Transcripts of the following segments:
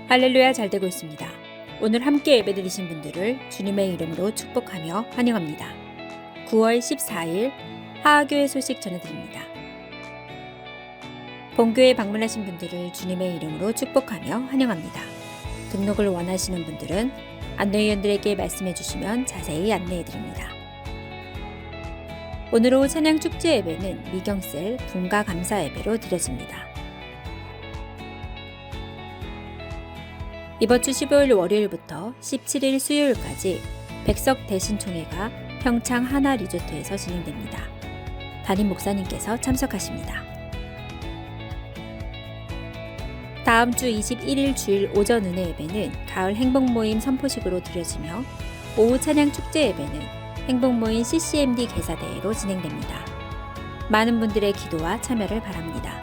할렐루야, 잘 되고 있습니다. 오늘 함께 예배드리신 분들을 주님의 이름으로 축복하며 환영합니다. 9월 14일 하하교회 소식 전해드립니다. 본교에 방문하신 분들을 주님의 이름으로 축복하며 환영합니다. 등록을 원하시는 분들은 안내위원들에게 말씀해 주시면 자세히 안내해드립니다. 오늘 오후 찬양 축제 예배는 미경셀 분가 감사 예배로 드려집니다. 이번 주 15일 월요일부터 17일 수요일까지 백석 대신총회가 평창 하나 리조트에서 진행됩니다. 담임 목사님께서 참석하십니다. 다음 주 21일 주일 오전 은혜 예배는 가을 행복모임 선포식으로 드려지며 오후 찬양 축제 예배는 행복모임 CCMD 개사대회로 진행됩니다. 많은 분들의 기도와 참여를 바랍니다.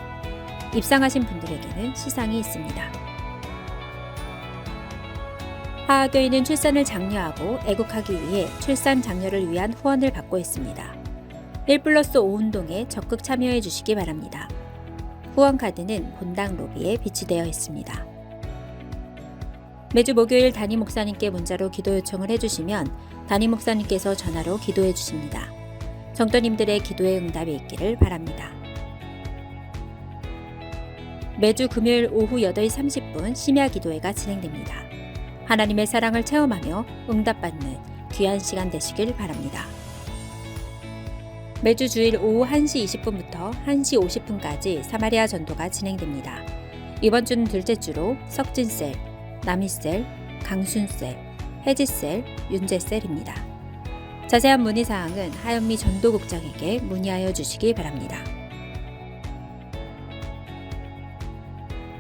입상하신 분들에게는 시상이 있습니다. 하하교회는 출산을 장려하고 애국하기 위해 출산 장려를 위한 후원을 받고 있습니다. 1+5 운동에 적극 참여해 주시기 바랍니다. 후원 카드는 본당 로비에 비치되어 있습니다. 매주 목요일 담임 목사님께 문자로 기도 요청을 해주시면 담임 목사님께서 전화로 기도해 주십니다. 성도님들의 기도의 응답이 있기를 바랍니다. 매주 금요일 오후 8시 30분 심야 기도회가 진행됩니다. 하나님의 사랑을 체험하며 응답받는 귀한 시간 되시길 바랍니다. 매주 주일 오후 1시 20분부터 1시 50분까지 사마리아 전도가 진행됩니다. 이번 주는 둘째 주로 석진셀, 남희셀, 강순셀, 혜지셀, 윤재셀입니다. 자세한 문의사항은 하영미 전도국장에게 문의하여 주시기 바랍니다.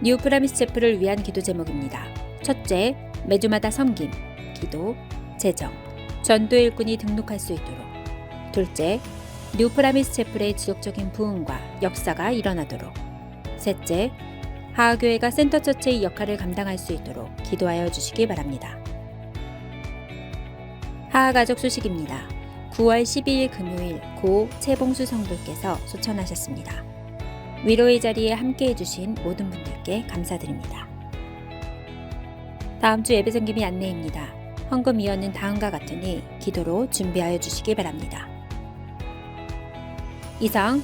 뉴 프라미스 체프를 위한 기도 제목입니다. 첫째, 매주마다 섬김, 기도, 재정, 전도 일꾼이 등록할 수 있도록. 둘째, 뉴 프라미스 채플의 지속적인 부흥과 역사가 일어나도록. 셋째, 하하교회가 센터처치의 역할을 감당할 수 있도록 기도하여 주시기 바랍니다. 하하가족 소식입니다. 9월 12일 금요일 고 최봉수 성도께서 소천하셨습니다. 위로의 자리에 함께해 주신 모든 분들께 감사드립니다. 다음 주 예배 섬김이 안내입니다. 헌금위원은 다음과 같으니 기도로 준비하여 주시기 바랍니다. 이상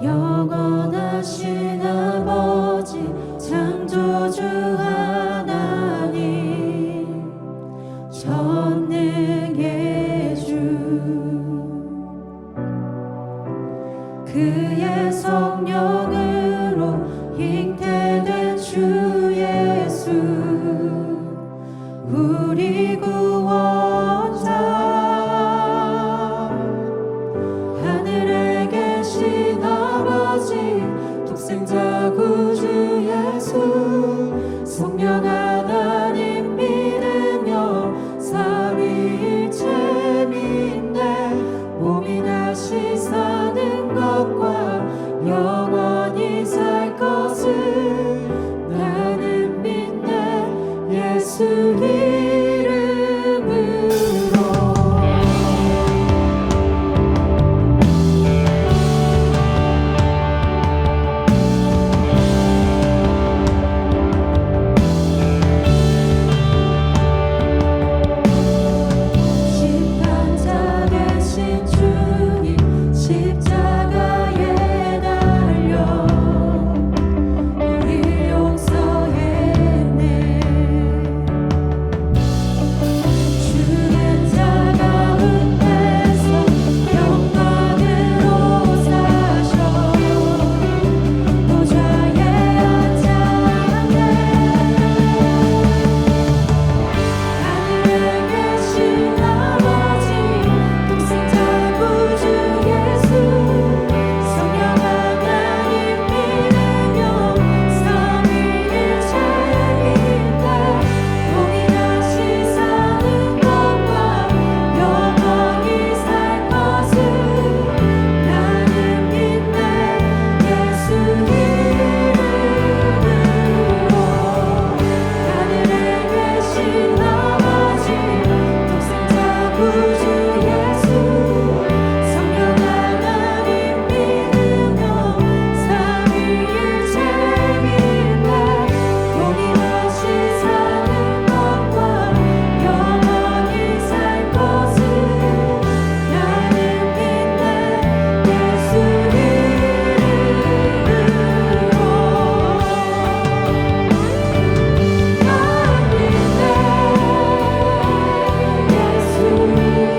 영원하신 아버지 창조주 하나님 전능의 주 그의 성령으로 잉태된 주 예수 우리 구원자 하늘에 계신 아버지 독생 구주 예수 성령 하나님 믿으며 삼위일체 믿네 동일하신 사는 것과 영원히 살 것을 나는 믿네 예수 이름으로 난 믿네 예수 이름으로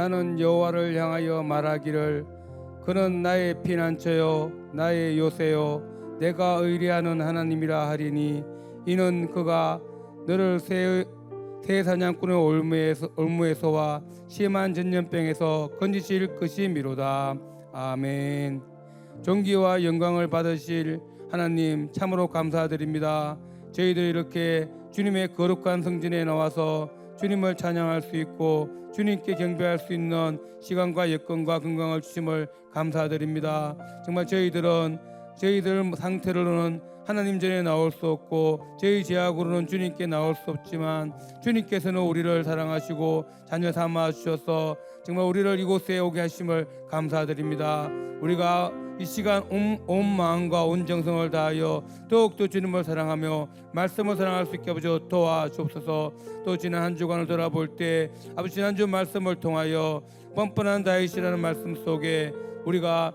나는 여호와를 향하여 말하기를 그는 나의 피난처요 나의 요새요 내가 의뢰하는 하나님이라 하리니 이는 그가 너를 새 사냥꾼의 올무에서와 심한 전염병에서 건지실 것이미로다. 아멘. 존귀와 영광을 받으실 하나님 참으로 감사드립니다. 저희들 이렇게 주님의 거룩한 성전에 나와서 주님을 찬양할 수 있고 주님께 경배할 수 있는 시간과 여건과 건강을 주심을 감사드립니다. 정말 저희들 상태로는 하나님 전에 나올 수 없고 저희 제약으로는 주님께 나올 수 없지만 주님께서는 우리를 사랑하시고 자녀 삼아 주셔서 정말 우리를 이곳에 오게 하심을 감사드립니다. 우리가 이 시간 온 마음과 온 정성을 다하여 더욱더 주님을 사랑하며 말씀을 사랑할 수 있게 아버지 도와주옵소서. 또 지난 한 주간을 돌아볼 때 아버지 지난주 말씀을 통하여 뻔뻔한 다윗이라는 말씀 속에 우리가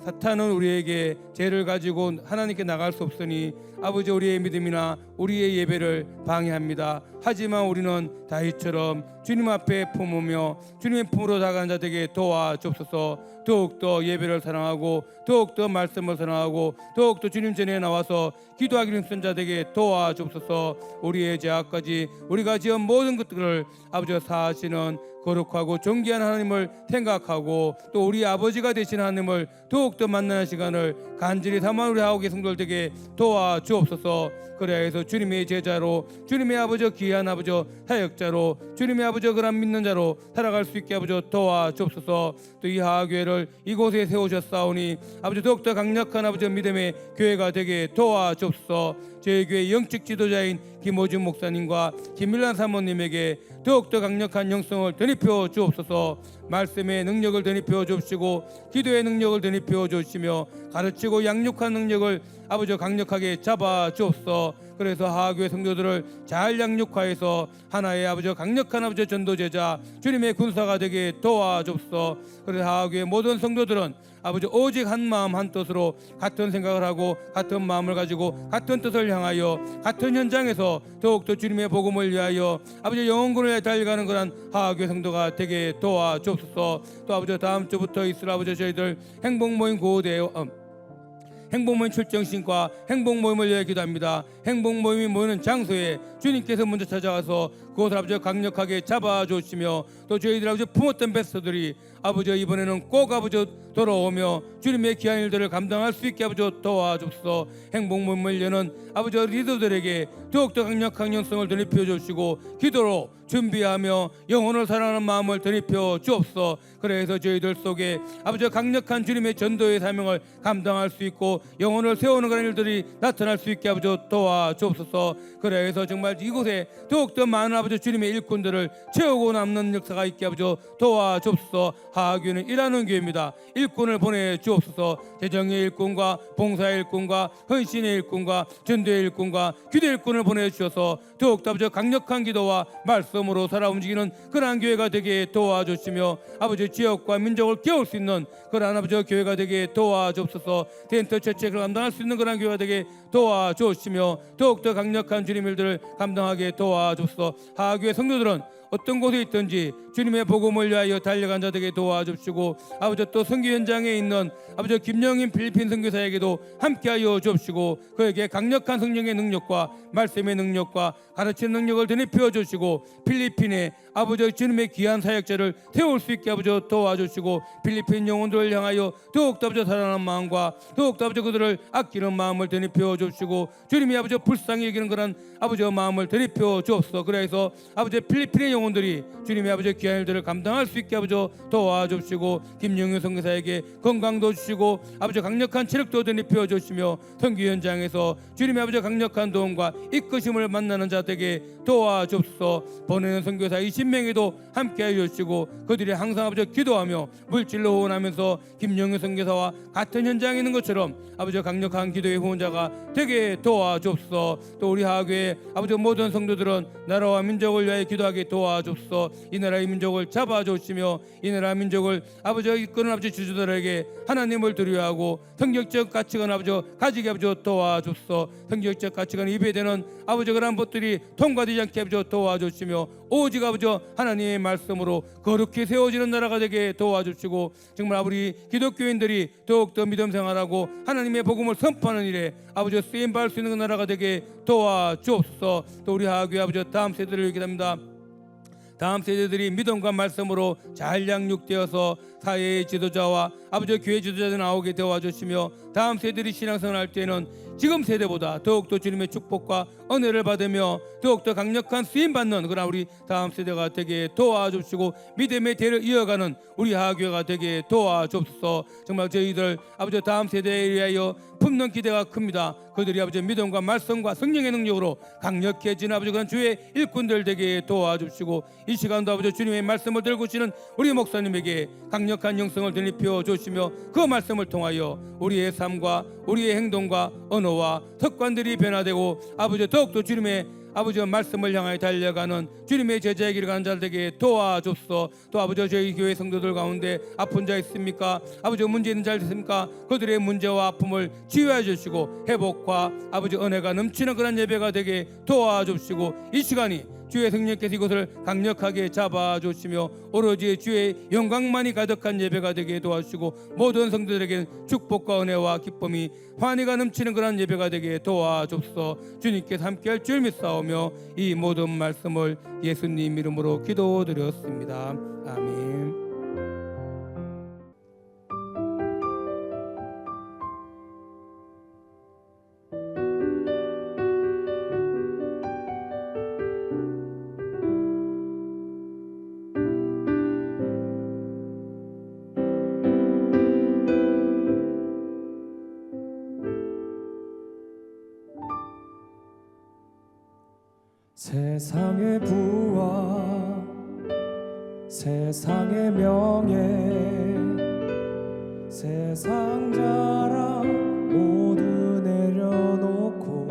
사탄은 우리에게 죄를 가지고 하나님께 나갈 수 없으니 아버지 우리의 믿음이나 우리의 예배를 방해합니다. 하지만 우리는 다윗처럼 주님 앞에 품으며 주님의 품으로 다가간 자들에게 도와주옵소서. 더욱더 예배를 사랑하고 더욱더 말씀을 사랑하고 더욱더 주님 전에 나와서 기도하기를 힘쓴 자들에게 도와주옵소서. 우리의 죄악까지 우리가 지은 모든 것들을 아버지가 사하시는 거룩하고 존귀한 하나님을 생각하고 또 우리 아버지가 되신 하나님을 더욱더 만나는 시간을 간절히 삼아 우리 하오게 성도들에게 도와주옵소서. 그래야 해서 주님의 제자로 주님의 아버지 귀한 아버지 사역자로 주님의 아버지 그런 믿는 자로 살아갈 수 있게 아버지 도와주옵소서. 또 이 하교회를 이곳에 세우셨사오니 아버지 더욱더 강력한 아버지 믿음의 교회가 되게 도와주옵소서. 저희 교회 영적 지도자인 김호준 목사님과 김밀란 사모님에게 더욱더 강력한 영성을 덧입혀 주옵소서. 말씀의 능력을 덧입혀 주시고 기도의 능력을 덧입혀 주시며 가르치고 양육한 능력을 아버지 강력하게 잡아 주옵소서. 그래서 하교회 성도들을 잘 양육하여서 하나의 아버지 강력한 아버지 전도제자 주님의 군사가 되게 도와주옵소서. 그래서 하교회 모든 성도들은 아버지 오직 한 마음 한 뜻으로 같은 생각을 하고 같은 마음을 가지고 같은 뜻을 향하여 같은 현장에서 더욱더 주님의 복음을 위하여 아버지 영혼군을 위해 달려가는 그런 하교회 성도가 되게 도와주옵소서. 또 아버지 다음 주부터 있을 아버지 저희들 행복모임 구호대회 행복모임 출정신과 행복모임을 위해 기도합니다. 행복모임이 모이는 장소에 주님께서 먼저 찾아가서 그것을 아버지 강력하게 잡아주시며 또 저희들 아버지 품었던 베스터들이 아버지 이번에는 꼭 아버지 돌아오며 주님의 귀한 일들을 감당할 수 있게 아버지 도와주옵소서. 행복모임을 여는 아버지 리더들에게 더욱더 강력한 영성을 덧입혀 주시고 기도로 준비하며 영혼을 사랑하는 마음을 덧입혀 주옵소서. 그래서 저희들 속에 아버지 강력한 주님의 전도의 사명을 감당할 수 있고 영혼을 세우는 그런 일들이 나타날 수 있게 아버지 도와주옵소서. 그래서 정말 이곳에 더욱더 많은 아버지 주님의 일꾼들을 채우고 남는 역사가 있게 아버지 도와주옵소서. 하교회는 일하는 교회입니다. 일꾼을 보내주옵소서. 재정의 일꾼과 봉사의 일꾼과 헌신의 일꾼과 전도의 일꾼과 기도의 일꾼을 보내주셔서 더욱더 아버지 강력한 기도와 말씀으로 살아 움직이는 그러한 교회가 되게 도와주시며 아버지 지역과 민족을 깨울 수 있는 그러한 아버지 교회가 되게 도와주옵소서. 텐트 채책을 감당할 수 있는 그러한 교회가 되게 도와주시며 더욱더 강력한 주님 일들을 감당하게 도와주옵소서. 하교회 성도들은 어떤 곳에 있든지 주님의 복음을 위하여 달려간 자들에게 도와주시고 아버지 또 선교 현장에 있는 아버지 김영인 필리핀 선교사에게도 함께하여 주옵시고 그에게 강력한 성령의 능력과 말씀의 능력과 가르치는 능력을 덧입혀 주시고 필리핀에 아버지 주님의 귀한 사역자를 세울 수 있게 아버지 도와주시고 필리핀 영혼들을 향하여 더욱더 아버지 사랑하는 마음과 더욱더 아버지 그들을 아끼는 마음을 덧입혀 주시고 주님이 아버지 불쌍히 여기는 그런 아버지 마음을 덧입혀 주옵소서. 그래서 아버지 필리핀의 영혼들이 주님의 아버지 귀한 일들을 감당할 수 있게 아버지 도와주시고 김영윤 선교사에게 건강도 주시고 아버지 강력한 체력도 덧입혀 주시며 선교 현장에서 주님의 아버지 강력한 도움과 이끄심을 만나는 자들에게 도와주옵소서. 보내는 선교사 20명에도 함께해 주시고 그들이 항상 아버지 기도하며 물질로 후원하면서 김영윤 선교사와 같은 현장에 있는 것처럼 아버지 강력한 기도의 후원자가 되게 도와주옵소서. 또 우리 하교회 아버지 모든 성도들은 나라와 민족을 위하여 기도하게 도와주옵소서. 이 나라의 민족을 잡아주시며 이 나라 민족을 아버지 이끄는 아버지 주주들에게 하나님을 두려워하고 성경적 가치관 아버지 가지게 아버지 도와주옵소서. 성경적 가치관 입에 되는 아버지 그런 것들이 통과되지 않게 아버지 도와주시며 오직 아버지 하나님의 말씀으로 거룩히 세워지는 나라가 되게 도와주시고, 정말 아버지 기독교인들이 더욱더 믿음 생활하고 하나님의 복음을 선포하는 일에 아버지 쓰임받을 수 있는 나라가 되게 도와주옵소서. 또 우리 하교회 아버지 다음 세대를 기도합니다. 다음 세대들이 믿음과 말씀으로 잘 양육되어서 사회의 지도자와 아버지 교회 지도자들 나오게 도와주시며, 다음 세대들이 신앙생활할 때는 지금 세대보다 더욱더 주님의 축복과 은혜를 받으며 더욱더 강력한 쓰임받는 그런 우리 다음 세대가 되게 도와주시고, 믿음의 대를 이어가는 우리 하교회가 되게 도와주옵소서. 정말 저희들 아버지 다음 세대에 위하여 품는 기대가 큽니다. 그들이 아버지 믿음과 말씀과 성령의 능력으로 강력해진 아버지 그런 주의 일꾼들 되게 도와주시고, 이 시간도 아버지 주님의 말씀을 들고 오시는 우리 목사님에게 강력한 영성을 드립혀 주시며, 그 말씀을 통하여 우리의 삶과 우리의 행동과 언어와 습관들이 변화되고 아버지 더욱더 주님의 아버지 말씀을 향하여 달려가는 주님의 제자의 길을 가는 자들 되게 도와줍소. 또 아버지 저희 교회 성도들 가운데 아픈 자 있습니까? 아버지 문제 있는 자 있습니까? 그들의 문제와 아픔을 치유해 주시고 회복과 아버지 은혜가 넘치는 그런 예배가 되게 도와주시고, 이 시간이 주의 성령께서 이것을 강력하게 잡아주시며 오로지 주의 영광만이 가득한 예배가 되게 도와주시고, 모든 성도들에게 축복과 은혜와 기쁨이 환희가 넘치는 그런 예배가 되게 도와주옵소서. 주님께서 함께할 줄 믿사오며 이 모든 말씀을 예수님 이름으로 기도드렸습니다. 아멘. 세상의 부와 세상의 명예 세상 자랑 모두 내려놓고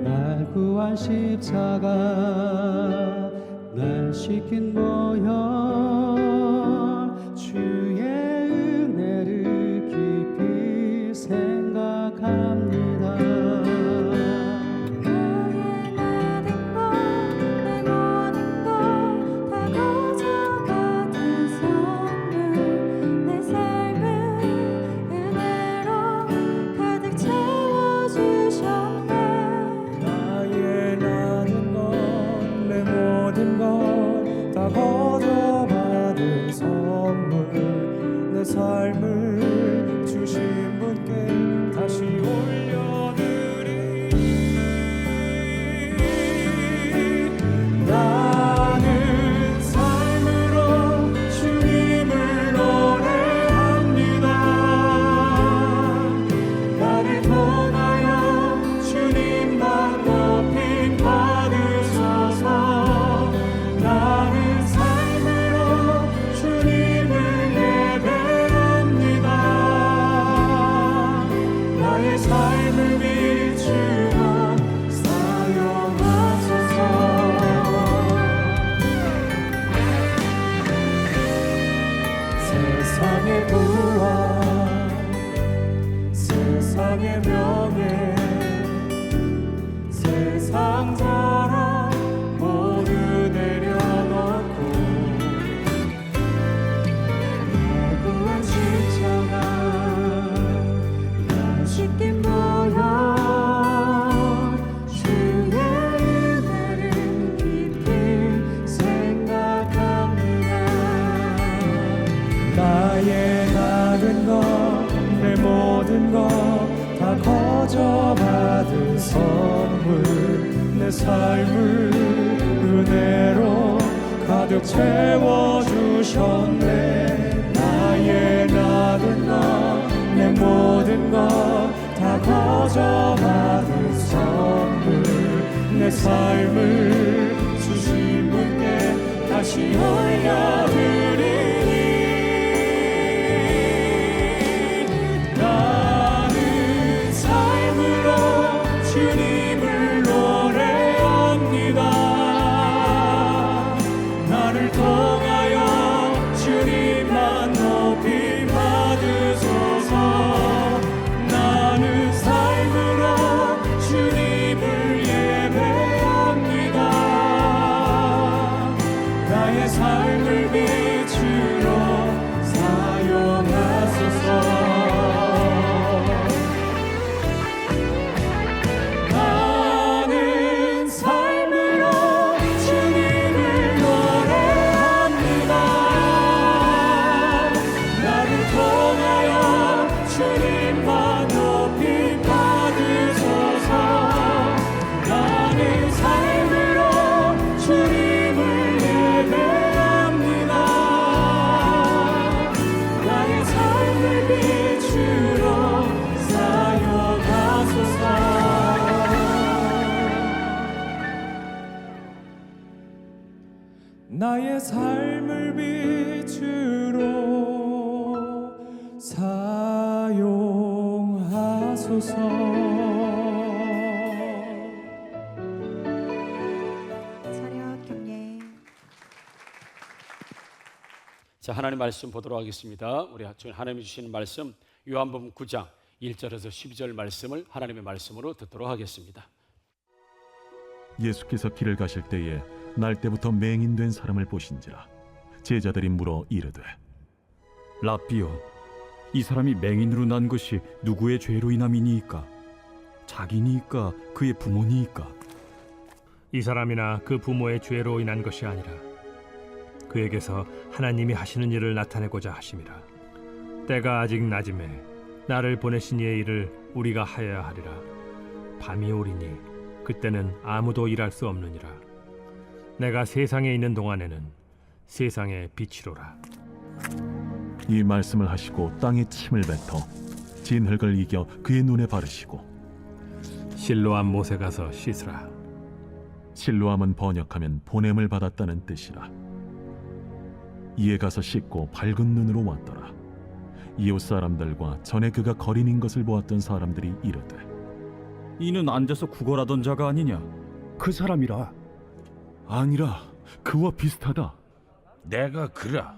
날 구한 십자가 날 씻긴 보혈 주의 은혜를 깊이 생각합니다. 거저받은 선물 내 삶을 주신 분께 다시 올려드리니 나는 삶으로 주님을 노래합니다. 나를 통하여 주님만 높임 받으소서. 나는 삶을 비추어 사용하소서. 세상의 부와 세상의 명예 세상 자랑 모두 내려놓고 날 구한 십자가 날 씻긴 보혈 주의 은혜를 깊이 생각합니다. 나의 작은 것 내 모든 것 다 거저받은 선물 내 삶을 은혜로 가득 채워주셨네. 나의 작은 것 내 모든 것 다 거저받은 선물 내 삶을 주신 분께 다시 올려드리니 나는 삶으로 주님을 노래합니다. 나를 통하여 주님만 높이 받으소서. 나는 삶으로 주님을 예배합니다. 삶을 비추러 사용하소서. 나의 삶을 비추러 사용하소서. 차렷 경례. 자, 하나님 말씀 보도록 하겠습니다. 우리 하나님이 주시는 말씀 요한복음 9장 1절에서 12절 말씀을 하나님의 말씀으로 듣도록 하겠습니다. 예수께서 길을 가실 때에 날 때부터 맹인된 사람을 보신지라. 제자들이 물어 이르되 라삐요, 이 사람이 맹인으로 난 것이 누구의 죄로 인함이니이까? 자기니이까 그의 부모니이까? 이 사람이나 그 부모의 죄로 인한 것이 아니라 그에게서 하나님이 하시는 일을 나타내고자 하심이라. 때가 아직 낮음에 나를 보내신 이의 일을 우리가 하여야 하리라. 밤이 오리니 그때는 아무도 일할 수 없느니라. 내가 세상에 있는 동안에는 세상의 빛이로라. 이 말씀을 하시고 땅에 침을 뱉어 진흙을 이겨 그의 눈에 바르시고 실로암 못에 가서 씻으라. 실로암은 번역하면 보냄을 받았다는 뜻이라. 이에 가서 씻고 밝은 눈으로 왔더라. 이웃 사람들과 전에 그가 거린인 것을 보았던 사람들이 이르되 이는 앉아서 구걸하던 자가 아니냐? 그 사람이라. 아니라 그와 비슷하다. 내가 그라.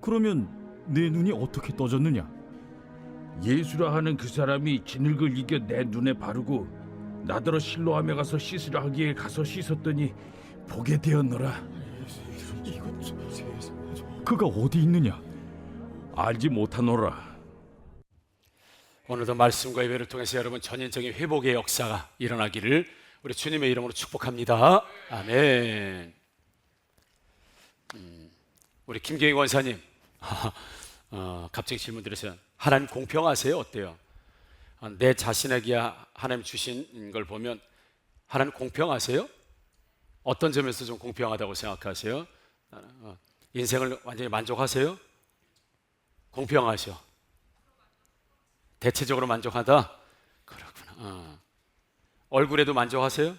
그러면 내 눈이 어떻게 떠졌느냐? 예수라 하는 그 사람이 진흙을 이겨 내 눈에 바르고 나더러 실로암에 가서 씻으라 하기에 가서 씻었더니 보게 되었노라. 그가 어디 있느냐? 알지 못하노라. 오늘도 말씀과 예배를 통해서 여러분 전인적인 회복의 역사가 일어나기를 우리 주님의 이름으로 축복합니다. 아멘. 우리 김경희 권사님 갑자기 질문 드렸어요. 하나님 공평하세요? 어때요? 내 자신에게 하나님 주신 걸 보면 하나님 공평하세요? 어떤 점에서 좀 공평하다고 생각하세요? 인생을 완전히 만족하세요? 공평하셔. 대체적으로 만족하다? 그렇구나. 얼굴에도 만족하세요?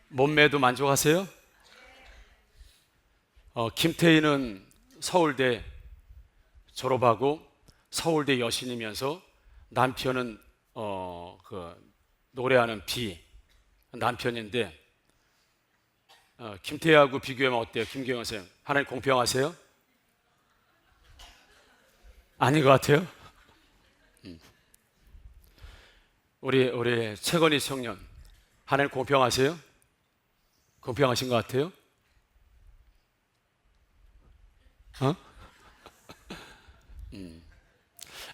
몸매도 만족하세요? 김태희는 서울대 졸업하고 서울대 여신이면서 남편은 그 노래하는 비 남편인데 김태희하고 비교하면 어때요? 김경현 선생님, 하나님 공평하세요? 아닌 것 같아요? 우리 최건희 청년, 하나님 공평하세요? 공평하신 것 같아요?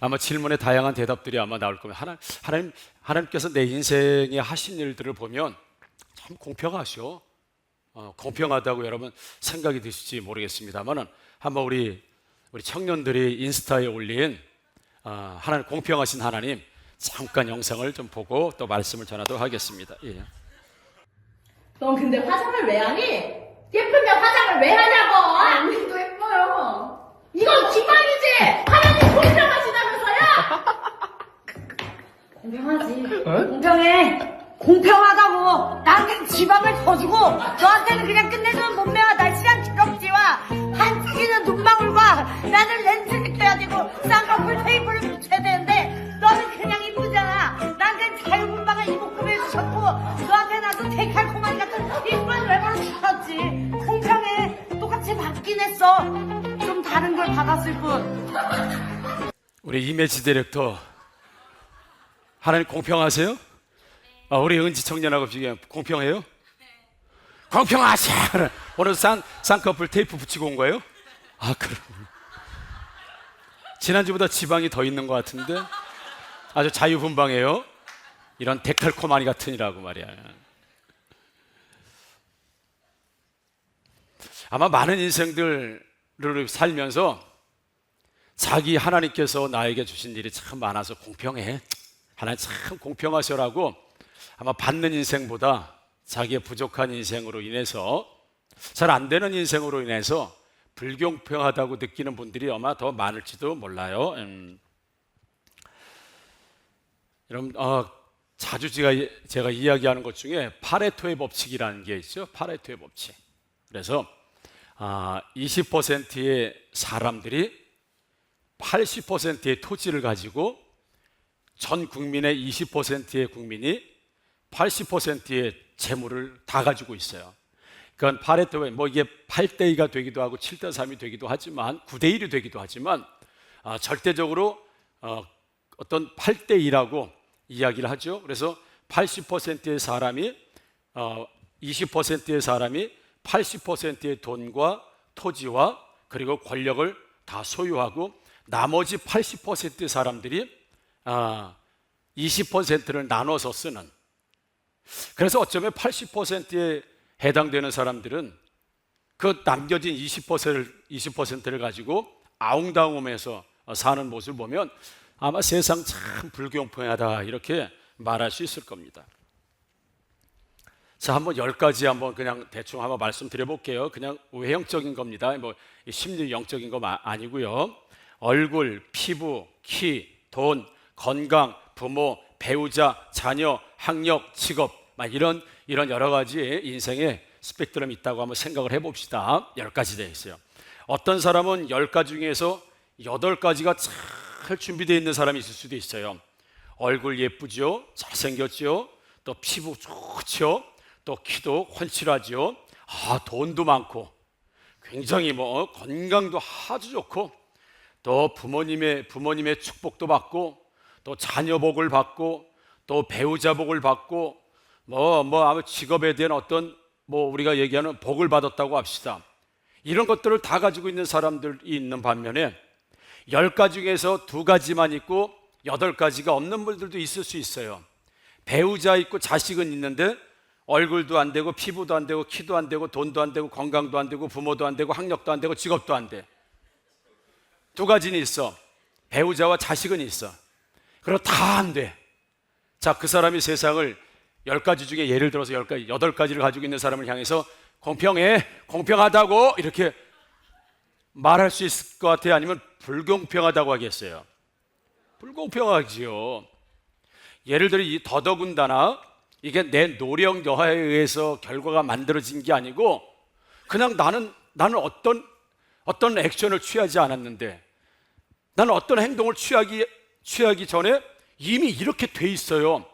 아마 질문에 다양한 대답들이 아마 나올 겁니다. 하나님께서 내 인생에 하신 일들을 보면 참 공평하셔. 공평하다고 여러분 생각이 드실지 모르겠습니다만은 한번 우리 청년들이 인스타에 올린 하나님 공평하신 하나님 잠깐 영상을 좀 보고 또 말씀을 전하도록 하겠습니다. 예. 넌 근데 화장을 왜 하니? 예쁜데 화장을 왜 하냐고! 우리도 예뻐요. 이건 기만이지! 하나님 공평하시다면서요! 공평하지. 공평해. 공평하다고. 나한테는 지방을 더 주고 너한테는 그냥 끝내주는 몸매와 날씬한 뒷검지와 한쪽이는 눈망울과 나는 렌즈를 껴야 되고 쌍꺼풀 테이프를 붙여야 되는데 너는 그냥 이쁘잖아. 나한테는 자유분방한 이목구비를 주셨고 너한테 나도 데칼코마니 같은 이쁜 외모를 주셨지. 공평해. 똑같이 받긴 했어. 좀 다른 걸 받았을 뿐. 우리 이미지 디렉터, 하나님 공평하세요? 우리 은지 청년하고 비교하면 공평해요? 공평하세요. 오늘 쌍꺼풀 테이프 붙이고 온 거예요? 그럼 지난주보다 지방이 더 있는 것 같은데 아주 자유분방해요. 이런 데칼코마니 같으니라고 말이야. 아마 많은 인생들을 살면서 자기 하나님께서 나에게 주신 일이 참 많아서 공평해. 하나님 참 공평하셔라고 아마 받는 인생보다 자기의 부족한 인생으로 인해서 잘 안 되는 인생으로 인해서 불공평하다고 느끼는 분들이 아마 더 많을지도 몰라요. 여러분, 자주 제가 이야기하는 것 중에 파레토의 법칙이라는 게 있죠. 파레토의 법칙. 그래서 20%의 사람들이 80%의 토지를 가지고 전 국민의 20%의 국민이 80%의 재물을 다 가지고 있어요. 그러니까 파레토의 이게 8대2가 되기도 하고 7대3이 되기도 하지만 9대1이 되기도 하지만 절대적으로 어떤 8대2라고 이야기를 하죠. 그래서 80%의 사람이 20%의 사람이 80%의 돈과 토지와 그리고 권력을 다 소유하고 나머지 80%의 사람들이 20%를 나눠서 쓰는. 그래서 어쩌면 80%에 해당되는 사람들은 그 남겨진 20%를 가지고 아웅다웅하면서 사는 모습을 보면 아마 세상 참 불공평하다 이렇게 말할 수 있을 겁니다. 자, 한번 10가지 한번 그냥 대충 한번 말씀드려 볼게요. 그냥 외형적인 겁니다. 심리 영적인 거 아니고요. 얼굴, 피부, 키, 돈, 건강, 부모, 배우자, 자녀, 학력, 직업 이런 여러 가지 인생의 스펙트럼이 있다고 한번 생각을 해봅시다. 10가지 되어 있어요. 어떤 사람은 10가지 중에서 8가지가 잘 준비되어 있는 사람이 있을 수도 있어요. 얼굴 예쁘죠? 잘생겼죠? 또 피부 좋죠? 또 키도 훤칠하죠? 돈도 많고 굉장히 건강도 아주 좋고 또 부모님의 축복도 받고 또 자녀 복을 받고 또 배우자 복을 받고 아마 직업에 대한 어떤 우리가 얘기하는 복을 받았다고 합시다. 이런 것들을 다 가지고 있는 사람들이 있는 반면에 10가지 중에서 2가지만 있고 8가지가 없는 분들도 있을 수 있어요. 배우자 있고 자식은 있는데 얼굴도 안 되고 피부도 안 되고 키도 안 되고 돈도 안 되고 건강도 안 되고 부모도 안 되고 학력도 안 되고 직업도 안 돼. 2가지는 있어. 배우자와 자식은 있어. 그리고 다 안 돼. 자, 그 사람이 세상을 10가지 중에 예를 들어서 10가지, 8가지를 가지고 있는 사람을 향해서 공평해, 공평하다고 이렇게 말할 수 있을 것 같아요? 아니면 불공평하다고 하겠어요? 불공평하지요. 예를 들어 더더군다나 이게 내 노력 여하에 의해서 결과가 만들어진 게 아니고 그냥 나는 어떤 액션을 취하지 않았는데 나는 어떤 행동을 취하기 전에 이미 이렇게 돼 있어요.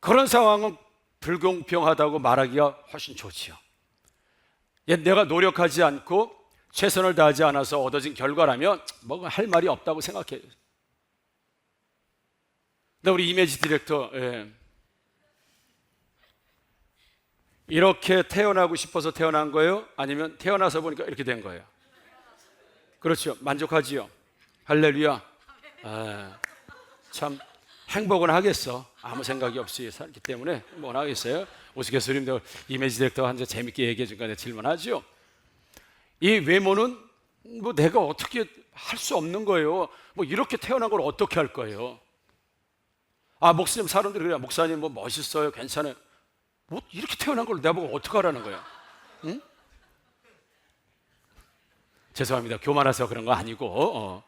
그런 상황은 불공평하다고 말하기가 훨씬 좋지요. 내가 노력하지 않고 최선을 다하지 않아서 얻어진 결과라면 할 말이 없다고 생각해요. 근데 우리 이미지 디렉터 이렇게 태어나고 싶어서 태어난 거예요? 아니면 태어나서 보니까 이렇게 된 거예요? 그렇죠. 만족하지요. 할렐루야. 참 행복은 하겠어. 아무 생각이 없이 살기 때문에 행복은 하겠어요. 우스갯소리인데 이미지 디렉터가 한테 재밌게 얘기해 준 거에 질문하죠. 이 외모는 내가 어떻게 할 수 없는 거예요. 이렇게 태어난 걸 어떻게 할 거예요? 목사님, 사람들이 그래요. 목사님 멋있어요. 괜찮아요. 이렇게 태어난 걸 내가 보고 어떻게 하라는 거야? 응? 죄송합니다. 교만해서 그런 거 아니고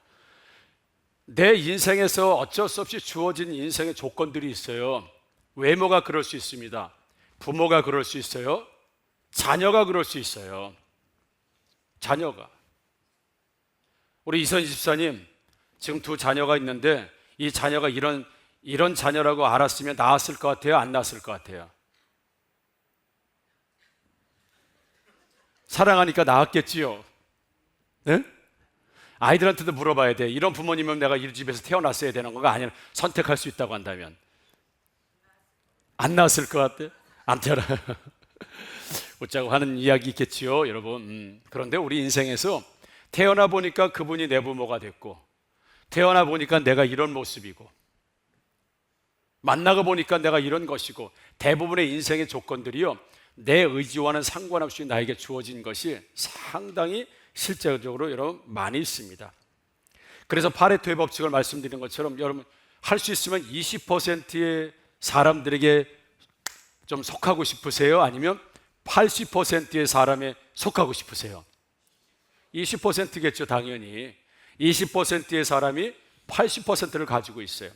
내 인생에서 어쩔 수 없이 주어진 인생의 조건들이 있어요. 외모가 그럴 수 있습니다. 부모가 그럴 수 있어요. 자녀가 그럴 수 있어요. 자녀가. 우리 이선희 집사님 지금 2 자녀가 있는데 이 자녀가 이런 자녀라고 알았으면 낳았을 것 같아요? 안 낳았을 것 같아요? 사랑하니까 낳았겠지요. 네? 아이들한테도 물어봐야 돼. 이런 부모님은 내가 이 집에서 태어났어야 되는 건가? 아니면 선택할 수 있다고 한다면 안 낳았을 것 같아? 안 태어나요. 웃자고 하는 이야기 있겠지요, 여러분. 그런데 우리 인생에서 태어나 보니까 그분이 내 부모가 됐고 태어나 보니까 내가 이런 모습이고 만나고 보니까 내가 이런 것이고 대부분의 인생의 조건들이요 내 의지와는 상관없이 나에게 주어진 것이 상당히 실제적으로 여러분 많이 있습니다. 그래서 파레토의 법칙을 말씀드린 것처럼 여러분 할 수 있으면 20%의 사람들에게 좀 속하고 싶으세요? 아니면 80%의 사람에 속하고 싶으세요? 20%겠죠, 당연히. 20%의 사람이 80%를 가지고 있어요.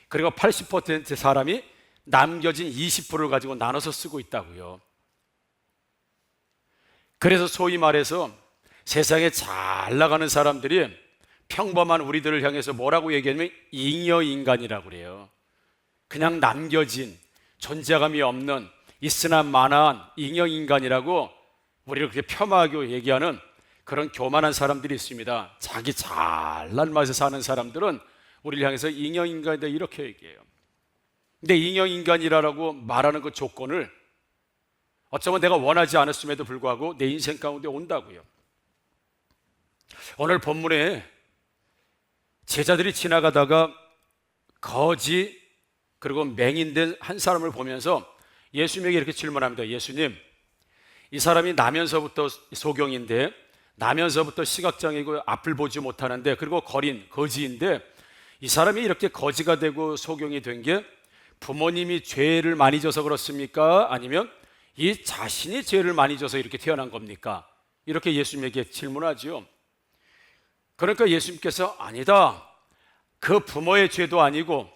그리고 80%의 사람이 남겨진 20%를 가지고 나눠서 쓰고 있다고요. 그래서 소위 말해서 세상에 잘 나가는 사람들이 평범한 우리들을 향해서 뭐라고 얘기하냐면 잉여인간이라고 그래요. 그냥 남겨진 존재감이 없는 있으나 마나한 잉여인간이라고 우리를 그렇게 폄하하고 얘기하는 그런 교만한 사람들이 있습니다. 자기 잘난 맛에 사는 사람들은 우리를 향해서 잉여인간이다 이렇게 얘기해요. 근데 잉여인간이라고 말하는 그 조건을 어쩌면 내가 원하지 않았음에도 불구하고 내 인생 가운데 온다고요. 오늘 본문에 제자들이 지나가다가 거지 그리고 맹인된 한 사람을 보면서 예수님에게 이렇게 질문합니다. 예수님, 이 사람이 나면서부터 소경인데 나면서부터 시각장애이고 앞을 보지 못하는데 그리고 거지인데 이 사람이 이렇게 거지가 되고 소경이 된 게 부모님이 죄를 많이 져서 그렇습니까? 아니면 이 자신이 죄를 많이 져서 이렇게 태어난 겁니까? 이렇게 예수님에게 질문하죠. 그러니까 예수님께서 아니다. 그 부모의 죄도 아니고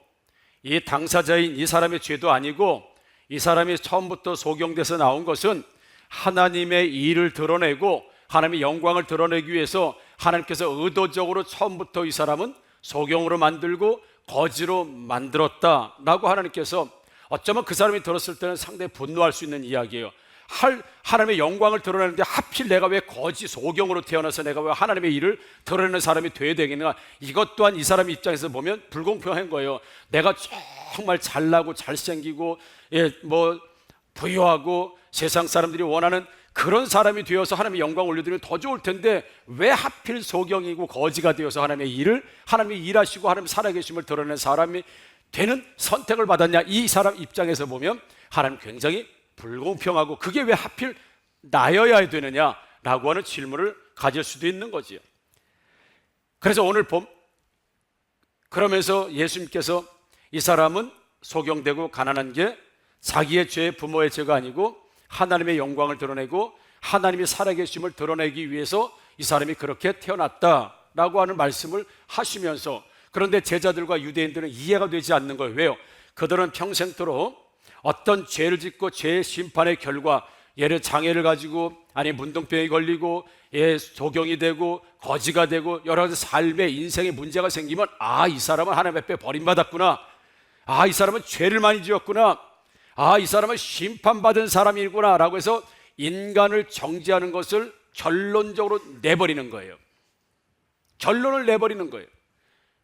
이 당사자인 이 사람의 죄도 아니고 이 사람이 처음부터 소경돼서 나온 것은 하나님의 일을 드러내고 하나님의 영광을 드러내기 위해서 하나님께서 의도적으로 처음부터 이 사람은 소경으로 만들고 거지로 만들었다라고 하나님께서 어쩌면 그 사람이 들었을 때는 상당히 분노할 수 있는 이야기예요. 하나님의 영광을 드러내는데 하필 내가 왜 거지 소경으로 태어나서 내가 왜 하나님의 일을 드러내는 사람이 돼야 되겠는가? 이것 또한 이 사람 입장에서 보면 불공평한 거예요. 내가 정말 잘나고 잘생기고 부유하고 세상 사람들이 원하는 그런 사람이 되어서 하나님의 영광을 올려드리면 더 좋을 텐데 왜 하필 소경이고 거지가 되어서 하나님의 일하시고 하나님 살아계심을 드러내는 사람이 되는 선택을 받았냐? 이 사람 입장에서 보면 하나님 굉장히 불공평하고 그게 왜 하필 나여야 되느냐라고 하는 질문을 가질 수도 있는 거지요. 그래서 오늘 그러면서 예수님께서 이 사람은 소경되고 가난한 게 자기의 죄, 부모의 죄가 아니고 하나님의 영광을 드러내고 하나님이 살아계심을 드러내기 위해서 이 사람이 그렇게 태어났다라고 하는 말씀을 하시면서 그런데 제자들과 유대인들은 이해가 되지 않는 거예요. 왜요? 그들은 평생토록 어떤 죄를 짓고 죄의 심판의 결과 예를 장애를 가지고 아니 문둥병이 걸리고 소경이 되고 거지가 되고 여러 가지 삶의 인생의 문제가 생기면 이 사람은 하나님 앞에 버림받았구나. 이 사람은 죄를 많이 지었구나. 이 사람은 심판받은 사람이구나 라고 해서 인간을 정죄하는 것을 결론적으로 내버리는 거예요. 결론을 내버리는 거예요.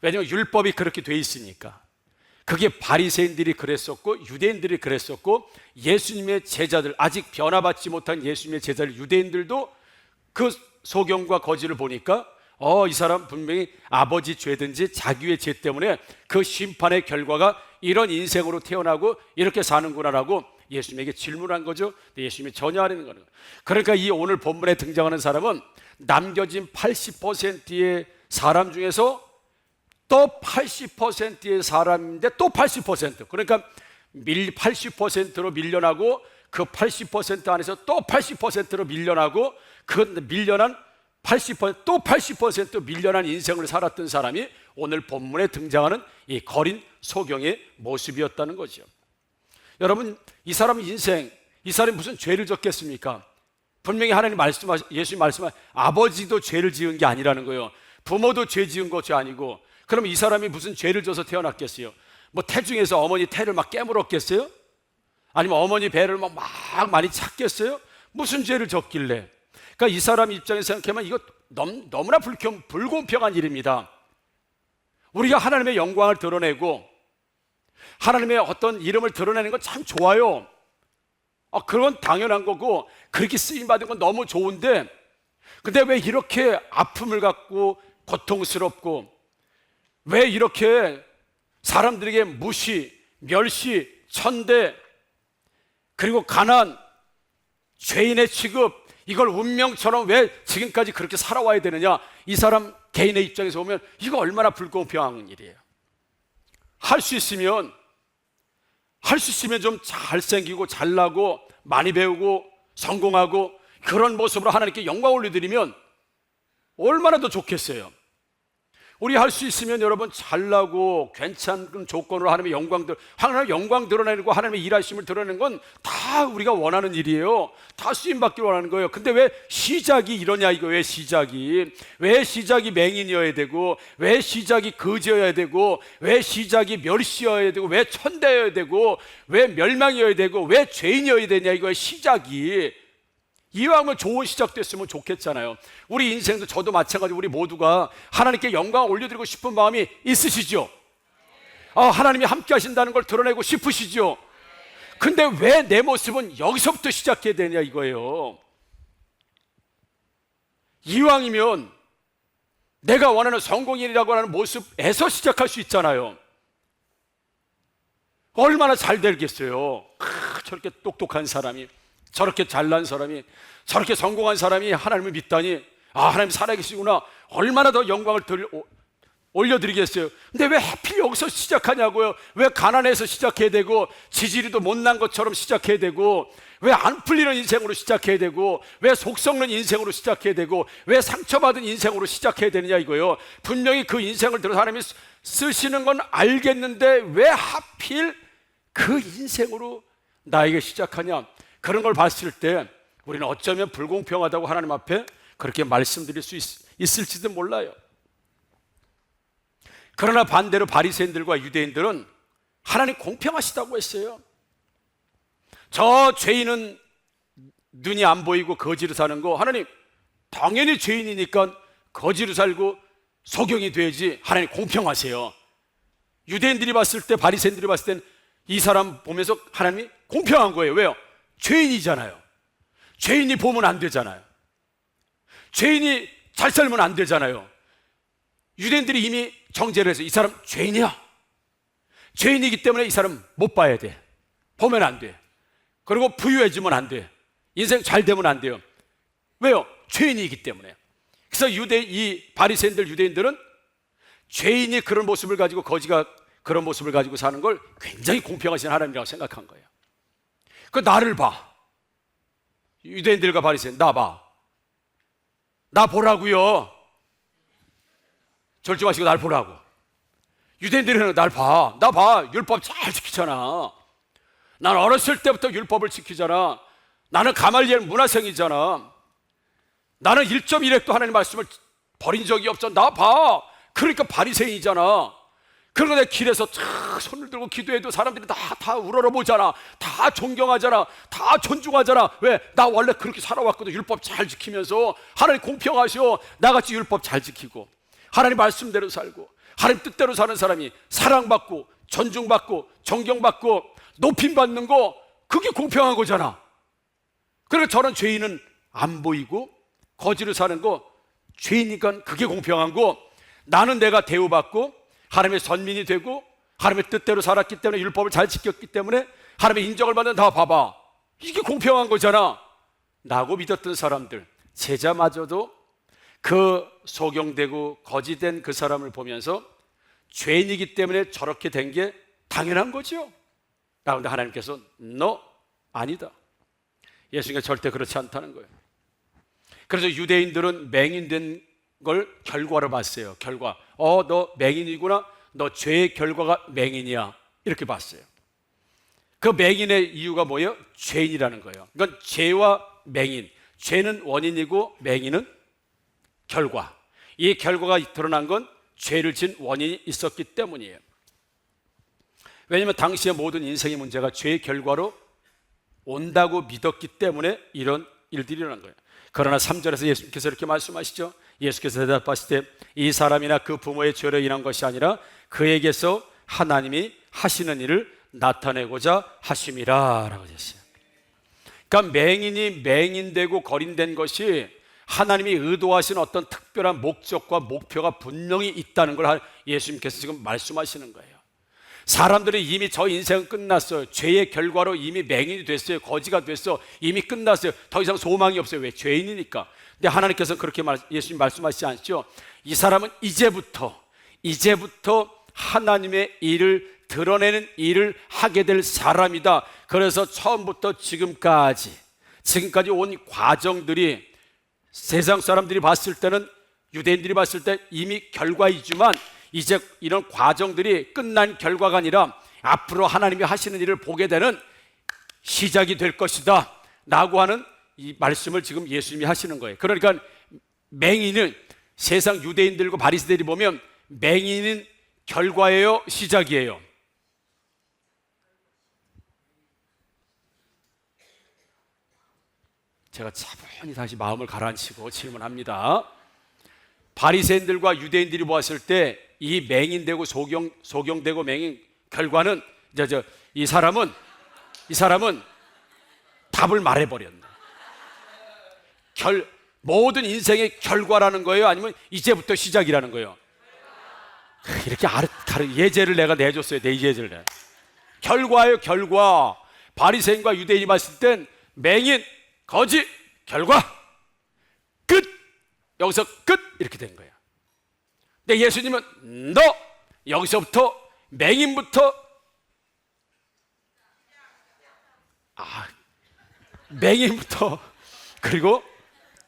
왜냐하면 율법이 그렇게 돼 있으니까. 그게 바리새인들이 그랬었고 유대인들이 그랬었고 예수님의 제자들 아직 변화받지 못한 예수님의 제자들 유대인들도 그 소경과 거지를 보니까 이 사람 분명히 아버지 죄든지 자기의 죄 때문에 그 심판의 결과가 이런 인생으로 태어나고 이렇게 사는구나라고 예수님에게 질문한 거죠. 예수님이 전혀 안 하는 거예요. 그러니까 이 오늘 본문에 등장하는 사람은 남겨진 80%의 사람 중에서 또 80%의 사람인데 또 80% 그러니까 80%로 밀려나고 그 80% 안에서 또 80%로 밀려나고 그 밀려난 80% 또 80% 밀려난 인생을 살았던 사람이 오늘 본문에 등장하는 이 거린 소경의 모습이었다는 거죠. 여러분 이 사람 인생 이 사람이 무슨 죄를 졌겠습니까? 분명히 하나님 예수님 말씀하신 아버지도 죄를 지은 게 아니라는 거예요. 부모도 죄 지은 것이 아니고 그럼 이 사람이 무슨 죄를 져서 태어났겠어요? 태중에서 어머니 태를 막 깨물었겠어요? 아니면 어머니 배를 막 많이 찼겠어요? 무슨 죄를 졌길래? 그러니까 이 사람 입장에서 생각하면 이거 너무나 불공평한 일입니다. 우리가 하나님의 영광을 드러내고 하나님의 어떤 이름을 드러내는 건 참 좋아요. 그건 당연한 거고 그렇게 쓰임받은 건 너무 좋은데 근데 왜 이렇게 아픔을 갖고 고통스럽고 왜 이렇게 사람들에게 무시, 멸시, 천대 그리고 가난, 죄인의 취급 이걸 운명처럼 왜 지금까지 그렇게 살아와야 되느냐? 이 사람 개인의 입장에서 보면 이거 얼마나 불공평한 일이에요. 할 수 있으면 좀 잘생기고 잘나고 많이 배우고 성공하고 그런 모습으로 하나님께 영광 올려드리면 얼마나 더 좋겠어요. 우리 할 수 있으면 여러분 잘나고 괜찮은 조건으로 하나님의 영광 드러내고 하나님의 일하심을 드러내는 건 다 우리가 원하는 일이에요. 다 쓰임받기를 원하는 거예요. 근데 왜 시작이 이러냐 이거. 왜 시작이 맹인이어야 되고, 왜 시작이 거지여야 되고, 왜 시작이 멸시여야 되고, 왜 천대여야 되고, 왜 멸망이어야 되고, 왜 죄인이어야 되냐 이거예요. 시작이 이왕이면 좋은 시작됐으면 좋겠잖아요. 우리 인생도 저도 마찬가지로 우리 모두가 하나님께 영광을 올려드리고 싶은 마음이 있으시죠? 하나님이 함께 하신다는 걸 드러내고 싶으시죠? 근데 왜 내 모습은 여기서부터 시작해야 되냐 이거예요. 이왕이면 내가 원하는 성공인이라고 하는 모습에서 시작할 수 있잖아요. 얼마나 잘 되겠어요. 저렇게 똑똑한 사람이, 저렇게 잘난 사람이, 저렇게 성공한 사람이 하나님을 믿다니, 하나님 살아계시구나. 얼마나 더 영광을 올려드리겠어요. 근데 왜 하필 여기서 시작하냐고요. 왜 가난해서 시작해야 되고, 지지리도 못난 것처럼 시작해야 되고, 왜 안 풀리는 인생으로 시작해야 되고, 왜 속 썩는 인생으로 시작해야 되고, 왜 상처받은 인생으로 시작해야 되느냐 이거요. 분명히 그 인생을 들어서 하나님이 쓰시는 건 알겠는데 왜 하필 그 인생으로 나에게 시작하냐. 그런 걸 봤을 때 우리는 어쩌면 불공평하다고 하나님 앞에 그렇게 말씀드릴 수 있을지도 몰라요. 그러나 반대로 바리새인들과 유대인들은 하나님 공평하시다고 했어요. 저 죄인은 눈이 안 보이고 거지로 사는 거, 하나님 당연히 죄인이니까 거지로 살고 소경이 돼야지, 하나님 공평하세요. 유대인들이 봤을 때, 바리새인들이 봤을 때는 이 사람 보면서 하나님이 공평한 거예요. 왜요? 죄인이잖아요. 죄인이 보면 안 되잖아요. 죄인이 잘 살면 안 되잖아요. 유대인들이 이미 정죄를 해서 이 사람 죄인이야. 죄인이기 때문에 이 사람 못 봐야 돼. 보면 안 돼. 그리고 부유해지면 안 돼. 인생 잘 되면 안 돼요. 왜요? 죄인이기 때문에. 그래서 이 바리새인들, 유대인들은 죄인이 그런 모습을 가지고, 거지가 그런 모습을 가지고 사는 걸 굉장히 공평하신 하나님이라고 생각한 거예요. 나를 봐. 유대인들과 바리새인, 나 봐. 나 보라고요. 절제 마시고 날 보라고. 유대인들은 날 봐. 나 봐. 율법 잘 지키잖아. 난 어렸을 때부터 율법을 지키잖아. 나는 가말리엘 문화생이잖아. 나는 1.1핵도 하나님 말씀을 버린 적이 없어. 나 봐. 그러니까 바리새인이잖아. 그러고 내 길에서 손을 들고 기도해도 사람들이 다 우러러보잖아. 다 존경하잖아. 다 존중하잖아. 왜? 나 원래 그렇게 살아왔거든. 율법 잘 지키면서. 하나님 공평하셔. 나같이 율법 잘 지키고 하나님 말씀대로 살고 하나님 뜻대로 사는 사람이 사랑받고 존중받고 존경받고 높임받는 거, 그게 공평한 거잖아. 그러니까 저런 죄인은 안 보이고 거지로 사는 거, 죄이니까 그게 공평한 거, 나는 내가 대우받고 하나님의 선민이 되고 하나님의 뜻대로 살았기 때문에, 율법을 잘 지켰기 때문에 하나님의 인정을 받는, 다 봐봐, 이게 공평한 거잖아. 나고 믿었던 사람들, 제자마저도 그 소경되고 거지된 그 사람을 보면서 죄인이기 때문에 저렇게 된 게 당연한 거죠. 그런데 하나님께서 너 아니다. 예수님께서 절대 그렇지 않다는 거예요. 그래서 유대인들은 맹인된 걸 결과로 봤어요. 결과. 너 맹인이구나. 너 죄의 결과가 맹인이야. 이렇게 봤어요. 그 맹인의 이유가 뭐예요? 죄인이라는 거예요. 그러니까 죄와 맹인, 죄는 원인이고 맹인은 결과. 이 결과가 드러난 건 죄를 지은 원인이 있었기 때문이에요. 왜냐하면 당시의 모든 인생의 문제가 죄의 결과로 온다고 믿었기 때문에 이런 일들이 일어난 거예요. 그러나 3절에서 예수님께서 이렇게 말씀하시죠. 예수께서 대답하실 때 이 사람이나 그 부모의 죄로 인한 것이 아니라 그에게서 하나님이 하시는 일을 나타내고자 하심이라 라고 하셨어요. 그러니까 맹인이 맹인되고 거린된 것이 하나님이 의도하신 어떤 특별한 목적과 목표가 분명히 있다는 걸 예수님께서 지금 말씀하시는 거예요. 사람들이 이미 저 인생은 끝났어요. 죄의 결과로 이미 맹인이 됐어요. 거지가 됐어. 이미 끝났어요. 더 이상 소망이 없어요. 왜? 죄인이니까. 근데 하나님께서 그렇게 예수님 말씀하시지 않죠. 이 사람은 이제부터 하나님의 일을 드러내는 일을 하게 될 사람이다. 그래서 처음부터 지금까지 온 과정들이 세상 사람들이 봤을 때는 유대인들이 봤을 때 이미 결과이지만 이제 이런 과정들이 끝난 결과가 아니라 앞으로 하나님이 하시는 일을 보게 되는 시작이 될 것이다 라고 하는 이 말씀을 지금 예수님이 하시는 거예요. 그러니까 맹인은 세상 유대인들과 바리새인들이 보면 맹인은 결과예요, 시작이에요? 제가 차분히 다시 마음을 가라앉히고 질문합니다. 바리새인들과 유대인들이 보았을 때 이 맹인되고 소경되고 맹인 결과는 이 사람은 답을 말해버렸네. 모든 인생의 결과라는 거예요? 아니면 이제부터 시작이라는 거예요? 이렇게 예제를 내가 내줬어요. 내 예제를 내. 결과예요, 결과. 바리새인과 유대인이 봤을 땐 맹인, 거짓, 결과, 끝. 여기서 끝 이렇게 된 거야. 근데 예수님은 너 여기서부터 맹인부터 맹인부터 그리고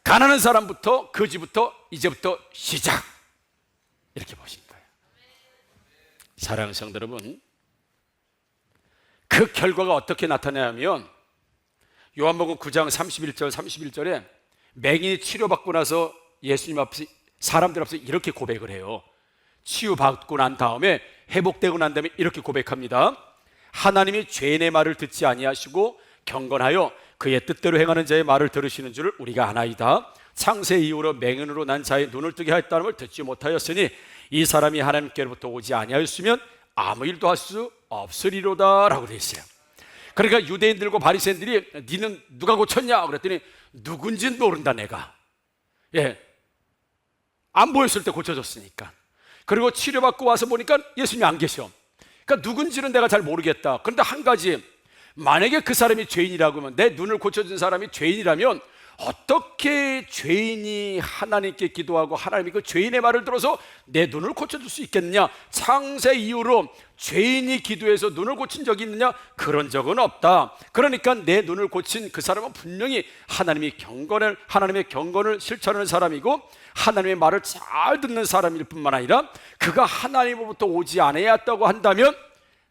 가난한 사람부터 거지부터 이제부터 시작 이렇게 보신 거예요. 사랑하는 성도 여러분, 그 결과가 어떻게 나타나냐면 요한복음 9장 31절에 맹인이 치료받고 나서 예수님 앞에 사람들 앞에서 이렇게 고백을 해요. 치유받고 난 다음에 회복되고 난 다음에 이렇게 고백합니다. 하나님이 죄인의 말을 듣지 아니하시고 경건하여 그의 뜻대로 행하는 자의 말을 들으시는 줄을 우리가 아나이다. 창세 이후로 맹인으로 난 자의 눈을 뜨게 하였다는 걸 듣지 못하였으니 이 사람이 하나님께로부터 오지 아니하였으면 아무 일도 할 수 없으리로다 라고 되어 있어요. 그러니까 유대인들과 바리새인들이 니는 누가 고쳤냐 그랬더니 누군지는 모른다 내가. 안 보였을 때 고쳐졌으니까. 그리고 치료받고 와서 보니까 예수님이 안 계셔. 그러니까 누군지는 내가 잘 모르겠다. 그런데 한 가지, 만약에 그 사람이 죄인이라고 하면, 내 눈을 고쳐준 사람이 죄인이라면 어떻게 죄인이 하나님께 기도하고 하나님이 그 죄인의 말을 들어서 내 눈을 고쳐줄 수 있겠느냐? 창세 이후로 죄인이 기도해서 눈을 고친 적이 있느냐? 그런 적은 없다. 그러니까 내 눈을 고친 그 사람은 분명히 하나님의 경건을 실천하는 사람이고 하나님의 말을 잘 듣는 사람일 뿐만 아니라 그가 하나님으로부터 오지 않았다고 한다면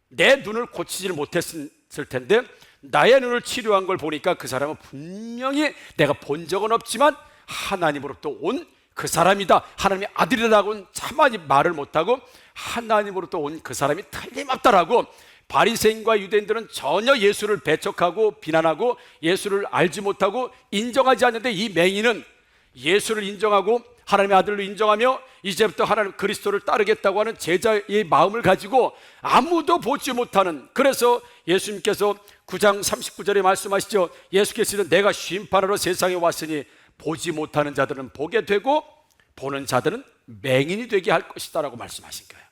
내 눈을 고치질 못했을 텐데 나의 눈을 치료한 걸 보니까 그 사람은 분명히 내가 본 적은 없지만 하나님으로부터 온 그 사람이다. 하나님의 아들이라고는 차마 말을 못하고 하나님으로부터 온 그 사람이 틀림없다라고 바리새인과 유대인들은 전혀 예수를 배척하고 비난하고 예수를 알지 못하고 인정하지 않는데 이 맹인은 예수를 인정하고 하나님의 아들로 인정하며 이제부터 하나님 그리스도를 따르겠다고 하는 제자의 마음을 가지고 아무도 보지 못하는, 그래서 예수님께서 9장 39절에 말씀하시죠. 예수께서는 내가 심판하러 세상에 왔으니 보지 못하는 자들은 보게 되고 보는 자들은 맹인이 되게 할 것이다 라고 말씀하신 거예요.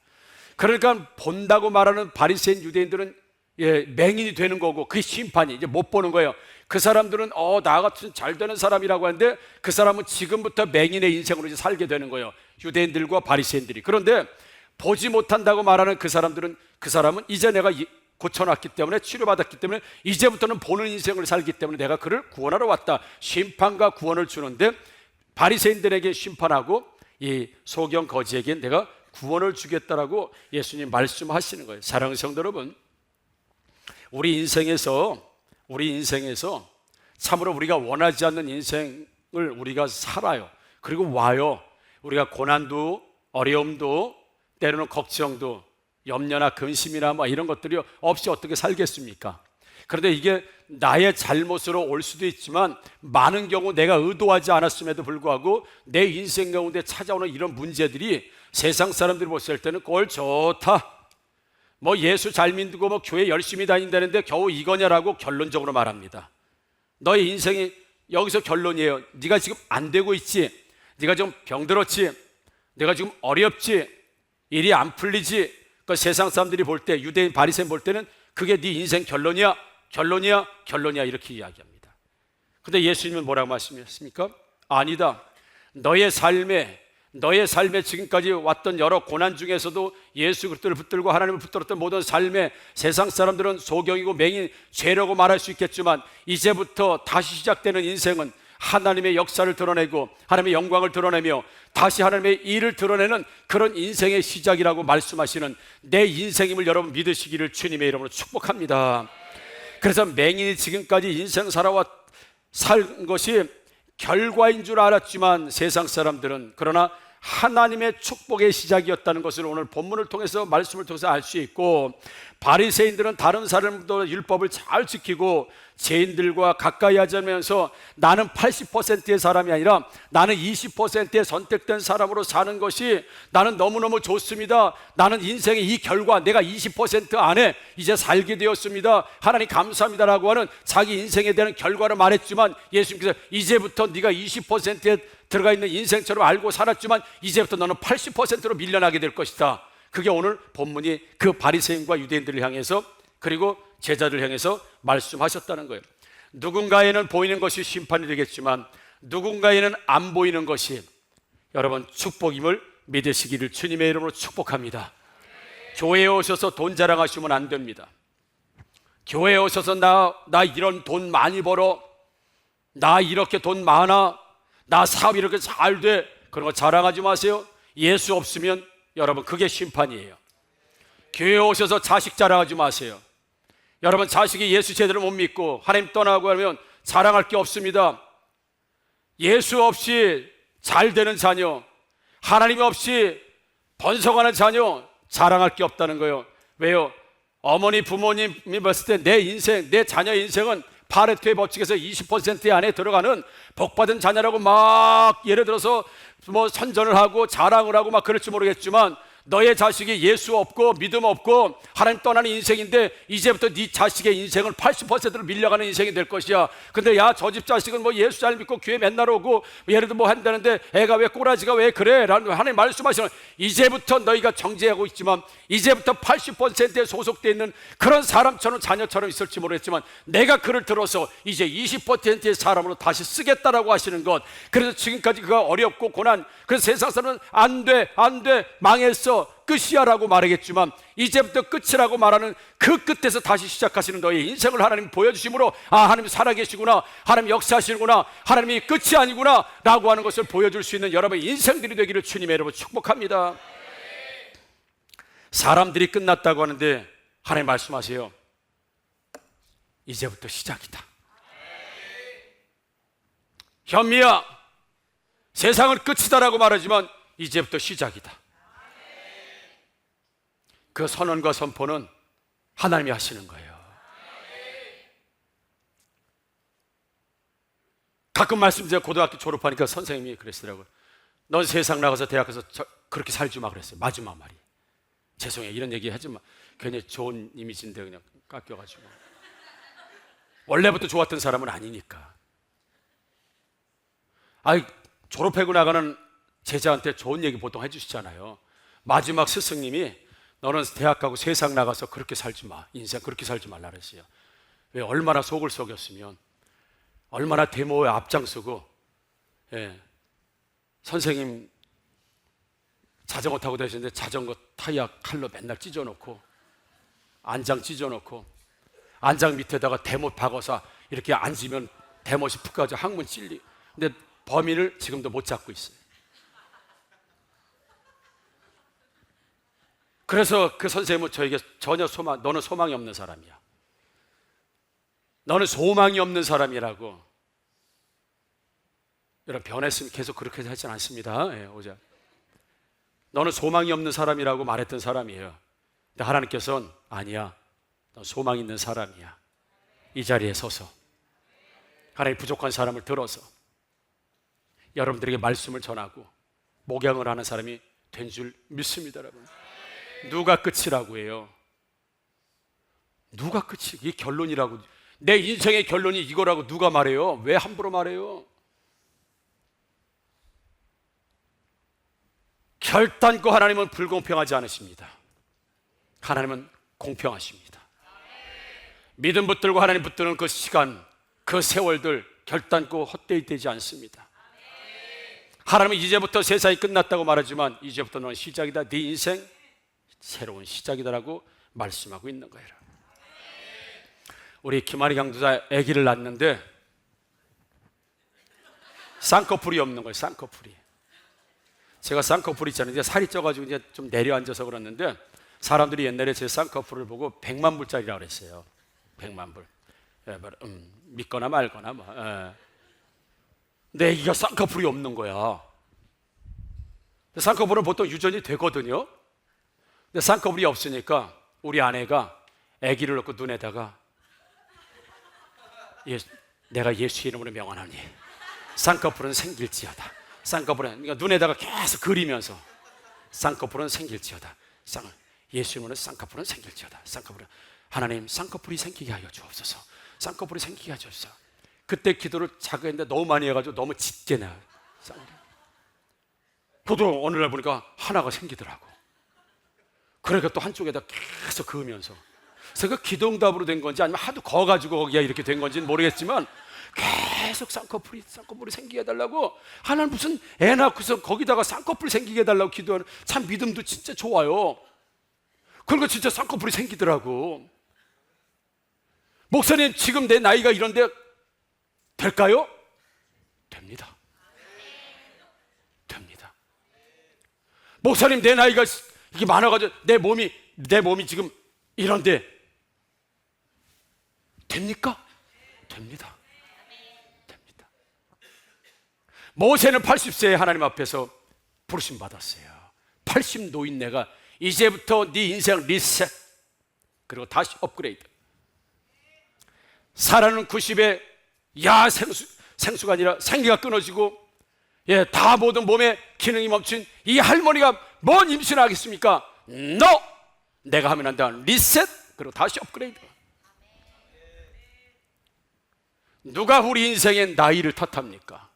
그러니까 본다고 말하는 바리새인 유대인들은 맹인이 되는 거고 그 심판이 이제 못 보는 거예요. 그 사람들은 나 같은 잘 되는 사람이라고 하는데 그 사람은 지금부터 맹인의 인생으로 이제 살게 되는 거예요. 유대인들과 바리새인들이. 그런데 보지 못한다고 말하는 그 사람은 이제 내가 고쳐놨기 때문에 치료받았기 때문에 이제부터는 보는 인생을 살기 때문에 내가 그를 구원하러 왔다. 심판과 구원을 주는데 바리새인들에게 심판하고 이 소경 거지에게 내가 구원을 주겠다라고 예수님 말씀하시는 거예요. 사랑하는 성도 여러분, 우리 인생에서 참으로 우리가 원하지 않는 인생을 우리가 살아요. 그리고 와요. 우리가 고난도 어려움도 때로는 걱정도 염려나 근심이나 이런 것들이 없이 어떻게 살겠습니까? 그런데 이게 나의 잘못으로 올 수도 있지만 많은 경우 내가 의도하지 않았음에도 불구하고 내 인생 가운데 찾아오는 이런 문제들이 세상 사람들이 봤을 때는 꼴 좋다, 예수 잘 믿고 교회 열심히 다닌다는데 겨우 이거냐라고 결론적으로 말합니다. 너의 인생이 여기서 결론이에요. 네가 지금 안 되고 있지, 네가 지금 병들었지, 네가 지금 어렵지, 일이 안 풀리지. 그 세상 사람들이 볼 때, 유대인 바리새인 볼 때는 그게 네 인생 결론이야 이렇게 이야기합니다. 근데 예수님은 뭐라고 말씀하셨습니까? 아니다. 너의 삶에 지금까지 왔던 여러 고난 중에서도 예수 그리스도를 붙들고 하나님을 붙들었던 모든 삶에 세상 사람들은 소경이고 맹인, 죄라고 말할 수 있겠지만 이제부터 다시 시작되는 인생은 하나님의 역사를 드러내고 하나님의 영광을 드러내며 다시 하나님의 일을 드러내는 그런 인생의 시작이라고 말씀하시는 내 인생임을 여러분 믿으시기를 주님의 이름으로 축복합니다. 그래서 맹인이 지금까지 인생 산 것이 결과인 줄 알았지만 세상 사람들은 그러나 하나님의 축복의 시작이었다는 것을 오늘 본문을 통해서 말씀을 통해서 알 수 있고, 바리새인들은 다른 사람들보다 율법을 잘 지키고 죄인들과 가까이 하자면서 나는 80%의 사람이 아니라 나는 20%의 선택된 사람으로 사는 것이 나는 너무너무 좋습니다. 나는 인생의 이 결과 내가 20% 안에 이제 살게 되었습니다. 하나님 감사합니다라고 하는 자기 인생에 대한 결과를 말했지만 예수님께서 이제부터 네가 20%에 들어가 있는 인생처럼 알고 살았지만 이제부터 너는 80%로 밀려나게 될 것이다. 그게 오늘 본문이 그 바리새인과 유대인들을 향해서 그리고 제자들을 향해서 말씀하셨다는 거예요. 누군가에는 보이는 것이 심판이 되겠지만 누군가에는 안 보이는 것이 여러분 축복임을 믿으시기를 주님의 이름으로 축복합니다. 교회에 오셔서 돈 자랑하시면 안 됩니다. 교회에 오셔서 나 이런 돈 많이 벌어, 나 이렇게 돈 많아, 나 사업 이렇게 잘 돼, 그런 거 자랑하지 마세요. 예수 없으면 여러분 그게 심판이에요. 교회에 오셔서 자식 자랑하지 마세요. 여러분 자식이 예수 제대로 못 믿고 하나님 떠나고 하면 자랑할 게 없습니다. 예수 없이 잘 되는 자녀, 하나님 없이 번성하는 자녀 자랑할 게 없다는 거예요. 왜요? 어머니 부모님이 봤을 때 내 인생, 내 자녀 인생은 파레토의 법칙에서 20% 안에 들어가는 복받은 자녀라고 막 예를 들어서 뭐 선전을 하고 자랑을 하고 막 그럴지 모르겠지만 너의 자식이 예수 없고 믿음 없고 하나님 떠나는 인생인데 이제부터 네 자식의 인생은 80%를 밀려가는 인생이 될 것이야. 근데 야, 저 집 자식은 뭐 예수 잘 믿고 교회 맨날 오고 예를 들어 뭐 한다는데 애가 왜 꼬라지가 왜 그래? 라는 하나님 말씀하시는, 이제부터 너희가 정죄하고 있지만 이제부터 80%에 소속되어 있는 그런 사람처럼 자녀처럼 있을지 모르겠지만 내가 그를 들어서 이제 20%의 사람으로 다시 쓰겠다라고 하시는 것. 그래서 지금까지 그가 어렵고 고난, 그래서 세상 사람은 안 돼 망했어 끝이야라고 말하겠지만 이제부터 끝이라고 말하는 그 끝에서 다시 시작하시는 너의 인생을 하나님 보여주심으로 하나님 살아계시구나, 하나님 역사하시는구나, 하나님이 끝이 아니구나 라고 하는 것을 보여줄 수 있는 여러분의 인생들이 되기를 주님의 이름으로 축복합니다. 사람들이 끝났다고 하는데 하나님 말씀하세요. 이제부터 시작이다. 현미야, 세상은 끝이다라고 말하지만 이제부터 시작이다. 그 선언과 선포는 하나님이 하시는 거예요. 가끔 말씀드려요. 고등학교 졸업하니까 선생님이 그랬더라고요. 넌 세상 나가서 대학 가서 그렇게 살지 마 그랬어요. 마지막 말이. 죄송해요, 이런 얘기 하지 마. 괜히 좋은 이미지인데 그냥 깎여가지고. 원래부터 좋았던 사람은 아니니까. 졸업하고 나가는 제자한테 좋은 얘기 보통 해주시잖아요. 마지막 스승님이 너는 대학 가고 세상 나가서 그렇게 살지 마, 인생 그렇게 살지 말라 그랬어요. 왜? 얼마나 속을 속였으면, 얼마나 데모에 앞장서고, 선생님 자전거 타고 다니시는데 자전거 타이어 칼로 맨날 찢어놓고, 안장 찢어놓고, 안장 밑에다가 대못 박아서 이렇게 앉으면 대못이 푹 가서 항문 찔리. 근데 범인을 지금도 못 잡고 있어요. 그래서 그 선생님은 저에게 전혀 너는 소망이 없는 사람이야. 너는 소망이 없는 사람이라고. 여러분 변했으면 계속 그렇게 하지 않습니다. 오자. 너는 소망이 없는 사람이라고 말했던 사람이에요. 근데 하나님께서는 아니야, 넌 소망 있는 사람이야. 이 자리에 서서 하나님 부족한 사람을 들어서 여러분들에게 말씀을 전하고 목양을 하는 사람이 된 줄 믿습니다. 여러분, 누가 끝이라고 해요? 누가 끝이? 이게 결론이라고. 내 인생의 결론이 이거라고 누가 말해요? 왜 함부로 말해요? 결단코 하나님은 불공평하지 않으십니다. 하나님은 공평하십니다. 믿음 붙들고 하나님 붙드는 그 시간, 그 세월들 결단코 헛되이 되지 않습니다. 하나님은 이제부터 세상이 끝났다고 말하지만 이제부터 너는 시작이다. 네 인생 새로운 시작이다라고 말씀하고 있는 거예요. 우리 김한희 강도사 아기를 낳는데 쌍꺼풀이 없는 거예요. 쌍꺼풀이. 제가 쌍꺼풀이 있잖아요. 이제 살이 쪄가지고 이제 좀 내려앉아서 그랬는데 사람들이 옛날에 제 쌍꺼풀을 보고 100만 불짜리라고 그랬어요. 100만 불. 예, 믿거나 말거나 뭐. 예. 근데 이게 쌍꺼풀이 없는 거야. 쌍꺼풀은 보통 유전이 되거든요. 근데 쌍꺼풀이 없으니까 우리 아내가 아기를 넣고 눈에다가 내가 예수 이름으로 명하노니 쌍꺼풀은 생길지어다. 쌍꺼풀은 그러니까 눈에다가 계속 그리면서 쌍꺼풀은 생길지어다. 예수 이름으로 쌍꺼풀은 생길지어다. 쌍꺼풀은 하나님 쌍꺼풀이 생기게 하여 주옵소서. 쌍꺼풀이 생기게 하여 주옵소서. 그때 기도를 자꾸 했는데 너무 많이 해가지고 너무 짙게 나요. 저도 어느 날 보니까 하나가 생기더라고. 그러니까 또 한쪽에다 계속 그으면서 그래서 그 기도응답으로 된 건지 아니면 하도 거가지고 거기가 이렇게 된 건지는 모르겠지만 계속 쌍꺼풀이 생기게 해달라고 하나는 무슨 애 낳고서 거기다가 쌍꺼풀 생기게 해달라고 기도하는 참 믿음도 진짜 좋아요. 그러니까 진짜 쌍꺼풀이 생기더라고. 목사님 지금 내 나이가 이런데 될까요? 됩니다. 됩니다. 목사님 내 나이가 이게 많아가지고 내 몸이 지금 이런데 됩니까? 됩니다. 됩니다. 모세는 80세에 하나님 앞에서 부르심 받았어요. 80 노인네가 이제부터 네 인생 리셋 그리고 다시 업그레이드. 사라는 90에 생수가 아니라 생기가 끊어지고 다 모든 몸의 기능이 멈춘 이 할머니가 뭔 임신을 하겠습니까? No! 내가 하면 안 돼. 리셋 그리고 다시 업그레이드. 누가 우리 인생의 나이를 탓합니까?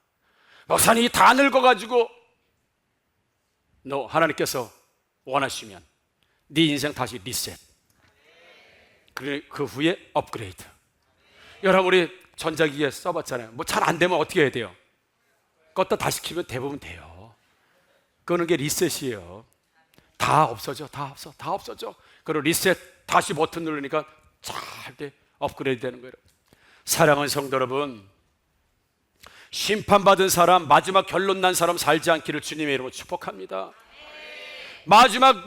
목사님이 다 늙어가지고 하나님께서 원하시면 네 인생 다시 리셋 그 후에 업그레이드. 여러분 우리 전자기기에 써봤잖아요. 뭐 잘 안 되면 어떻게 해야 돼요? 껐다 다시 켜면 대부분 돼요. 끄는 게 리셋이에요. 다 없어져. 그리고 리셋 다시 버튼 누르니까 잘 돼. 업그레이드 되는 거예요. 사랑하는 성도 여러분, 심판받은 사람, 마지막 결론 난 사람 살지 않기를 주님의 이름으로 축복합니다. 마지막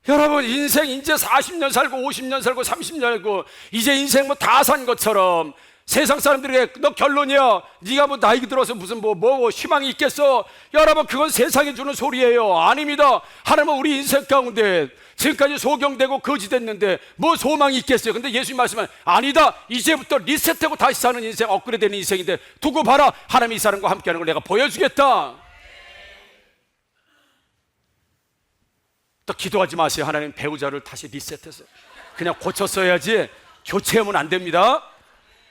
여러분 인생 이제 40년 살고 50년 살고 30년 살고 이제 인생 뭐 다 산 것처럼 세상 사람들에게 너 결론이야, 네가 뭐 나이 들어서 무슨 뭐 희망이 있겠어? 여러분 그건 세상이 주는 소리예요. 아닙니다. 하나님은 우리 인생 가운데 지금까지 소경되고 거지됐는데 뭐 소망이 있겠어요? 근데 예수님 말씀은 아니다, 이제부터 리셋하고 다시 사는 인생, 업그레이드 되는 인생인데 두고 봐라, 하나님이 이 사람과 함께하는 걸 내가 보여주겠다. 또 기도하지 마세요. 하나님 배우자를 다시 리셋해서 그냥 고쳐 써야지 교체하면 안 됩니다.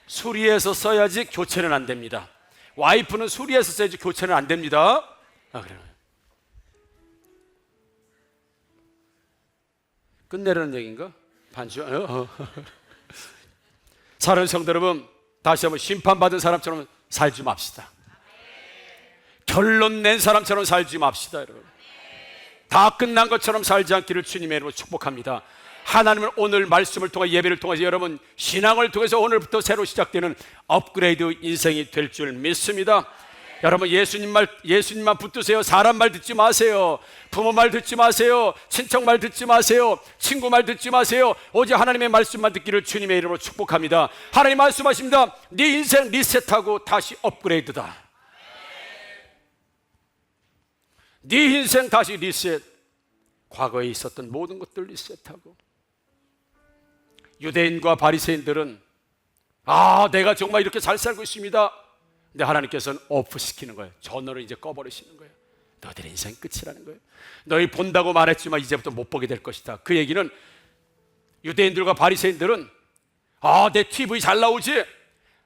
수리해서 써야지 교체는 안 됩니다. 와이프는 수리해서 써야지 교체는 안 됩니다. 그래요. 끝내라는 얘기인가? 반주? 사랑하는 성도 여러분, 다시 한번 심판받은 사람처럼 살지 맙시다. 결론 낸 사람처럼 살지 맙시다. 여러분 다 끝난 것처럼 살지 않기를 주님의 이름으로 축복합니다. 하나님은 오늘 말씀을 통해 예배를 통해서 여러분 신앙을 통해서 오늘부터 새로 시작되는 업그레이드 인생이 될 줄 믿습니다. 여러분 예수님만 붙드세요. 사람 말 듣지 마세요. 부모 말 듣지 마세요. 친척 말 듣지 마세요. 친구 말 듣지 마세요. 오직 하나님의 말씀만 듣기를 주님의 이름으로 축복합니다. 하나님 말씀하십니다. 네 인생 리셋하고 다시 업그레이드다. 네 인생 다시 리셋. 과거에 있었던 모든 것들 리셋하고. 유대인과 바리새인들은 내가 정말 이렇게 잘 살고 있습니다. 근데 하나님께서는 오프시키는 거예요. 전원을 이제 꺼버리시는 거예요. 너희들의 인생 끝이라는 거예요. 너희 본다고 말했지만 이제부터 못 보게 될 것이다. 그 얘기는 유대인들과 바리새인들은 내 TV 잘 나오지,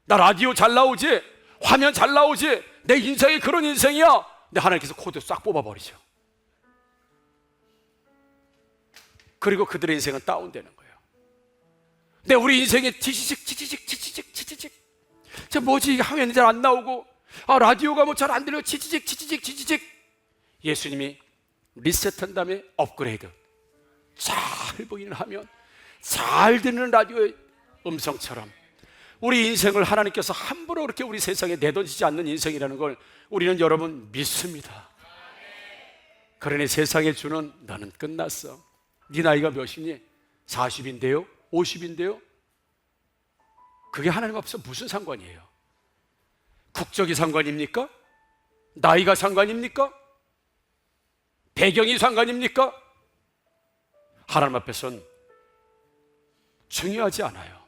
나 라디오 잘 나오지, 화면 잘 나오지, 내 인생이 그런 인생이야. 근데 하나님께서 코드 싹 뽑아버리죠. 그리고 그들의 인생은 다운되는 거예요. 근데 우리 인생에 치치직 저 뭐지, 화면이 잘 안 나오고 라디오가 뭐 잘 안 들려, 치치직. 예수님이 리셋한 다음에 업그레이드. 잘 보이는 화면, 잘 듣는 라디오의 음성처럼 우리 인생을 하나님께서 함부로 그렇게 우리 세상에 내던지지 않는 인생이라는 걸 우리는 여러분 믿습니다. 그러니 세상에 주는 너는 끝났어. 네 나이가 몇이니? 40인데요? 50인데요? 그게 하나님 앞에서 무슨 상관이에요? 국적이 상관입니까? 나이가 상관입니까? 배경이 상관입니까? 하나님 앞에서는 중요하지 않아요.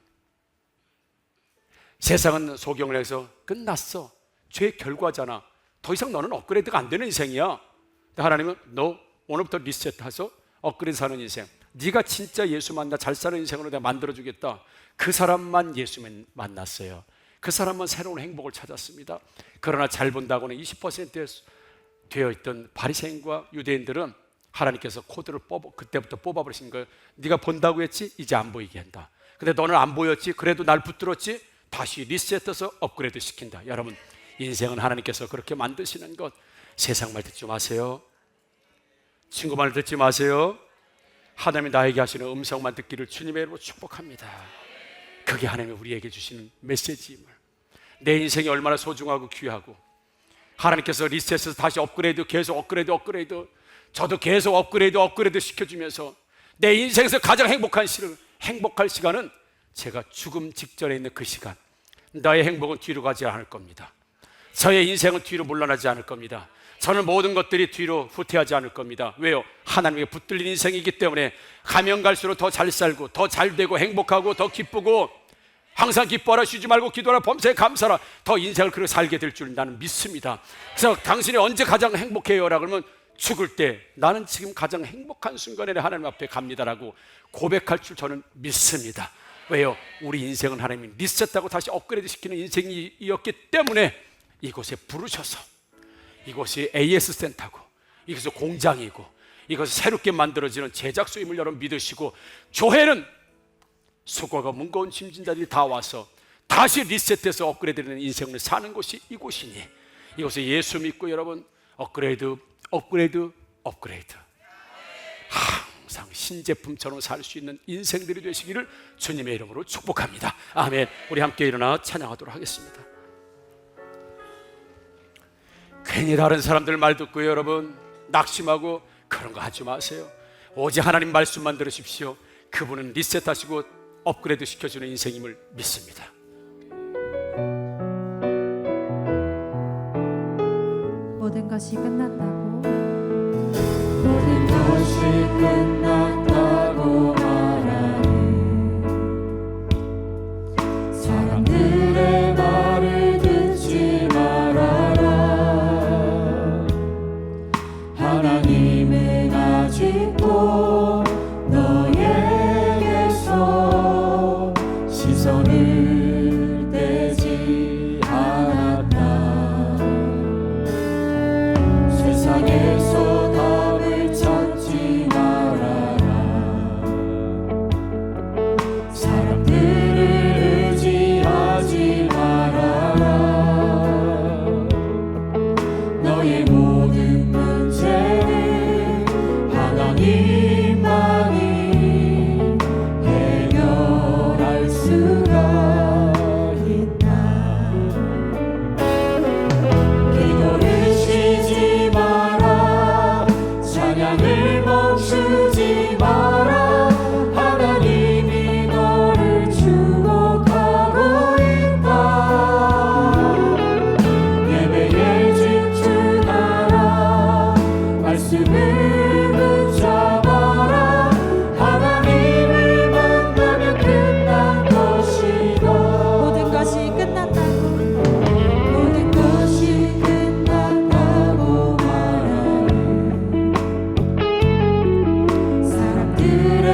세상은 소경을 해서 끝났어. 죄의 결과잖아. 더 이상 너는 업그레이드가 안 되는 인생이야. 근데 하나님은 너 오늘부터 리셋해서 업그레이드 사는 인생, 네가 진짜 예수 만나 잘 사는 인생으로 내가 만들어주겠다. 그 사람만 예수 만났어요. 그 사람만 새로운 행복을 찾았습니다. 그러나 잘 본다고는 20% 되어있던 바리새인과 유대인들은 하나님께서 코드를 그때부터 뽑아버리신 거예요. 네가 본다고 했지? 이제 안 보이게 한다. 근데 너는 안 보였지? 그래도 날 붙들었지? 다시 리셋해서 업그레이드 시킨다. 여러분, 인생은 하나님께서 그렇게 만드시는 것. 세상 말 듣지 마세요. 친구 말 듣지 마세요. 하나님이 나에게 하시는 음성만 듣기를 주님의 이름으로 축복합니다. 그게 하나님이 우리에게 주시는 메시지임을, 내 인생이 얼마나 소중하고 귀하고, 하나님께서 리셋해서 다시 업그레이드, 계속 업그레이드, 저도 계속 업그레이드 시켜주면서 내 인생에서 가장 행복할 시간은 제가 죽음 직전에 있는 그 시간. 나의 행복은 뒤로 가지 않을 겁니다. 저의 인생은 뒤로 물러나지 않을 겁니다. 저는 모든 것들이 뒤로 후퇴하지 않을 겁니다. 왜요? 하나님에게 붙들린 인생이기 때문에 가면 갈수록 더 잘 살고, 더 잘 되고, 행복하고, 더 기쁘고, 항상 기뻐하라, 쉬지 말고 기도하라, 범사에 감사하라, 더 인생을 그렇게 살게 될 줄 나는 믿습니다. 그래서 당신이 언제 가장 행복해요? 라고 그러면 죽을 때 나는 지금 가장 행복한 순간에 하나님 앞에 갑니다라고 고백할 줄 저는 믿습니다. 왜요? 우리 인생은 하나님이 리셋하고 다시 업그레이드 시키는 인생이었기 때문에 이곳에 부르셔서, 이곳이 AS 센터고, 이것이 공장이고, 이것이 새롭게 만들어지는 제작소임을 여러분 믿으시고, 교회는 수고가 무거운 짐진자들이 다 와서 다시 리셋해서 업그레이드되는 인생을 사는 곳이 이곳이니, 이곳에 예수 믿고 여러분 업그레이드 항상 신제품처럼 살 수 있는 인생들이 되시기를 주님의 이름으로 축복합니다. 아멘. 우리 함께 일어나 찬양하도록 하겠습니다. 괜히 다른 사람들 말 듣고 여러분 낙심하고 그런 거 하지 마세요. 오직 하나님 말씀만 들으십시오. 그분은 리셋하시고 업그레이드 시켜주는 인생임을 믿습니다. 모든 것이 끝났다고, 모든 것이 끝났다고 말하는 사람들의 말을 듣지 말아라. 하나님은 아직도 너에게서 시선을 떼지 않았다. 세상에서 답을 찾지 말아라. 사람들을 의지하지 말아라. 너의 모든 문제는 하나님만이 해결할 수가 있다. 기도를 쉬지 마라. 찬양을 멈추지 마라. 하나님이 너를 축복하고 있다. 예배에 집중하라. 말씀을 붙잡아라. 하나님을 만나면 끝난 것이다. 모든 것이 끝났다고, 모든 것이 끝났다고 말하는 사람들의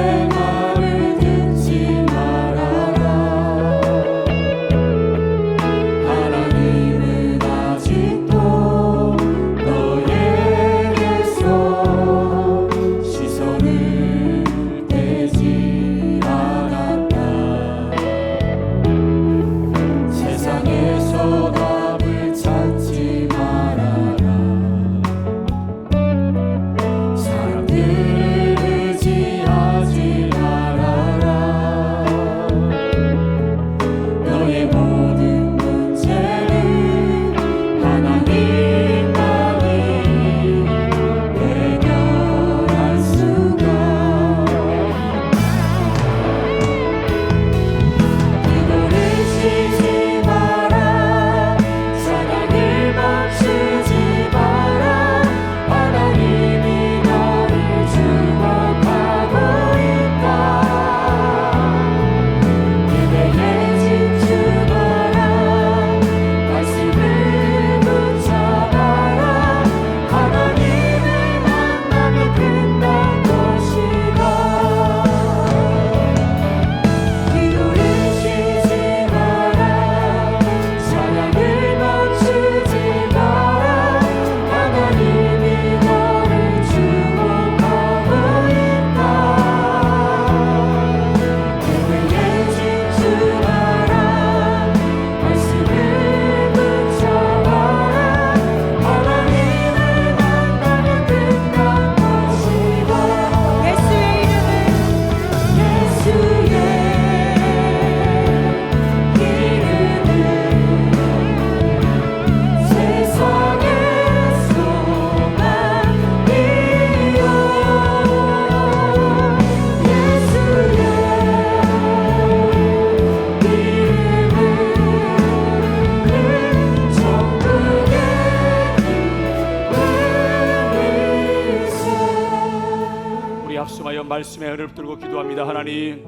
우리 합심하여 말씀의 은혜를 붙들고 기도합니다. 하나님,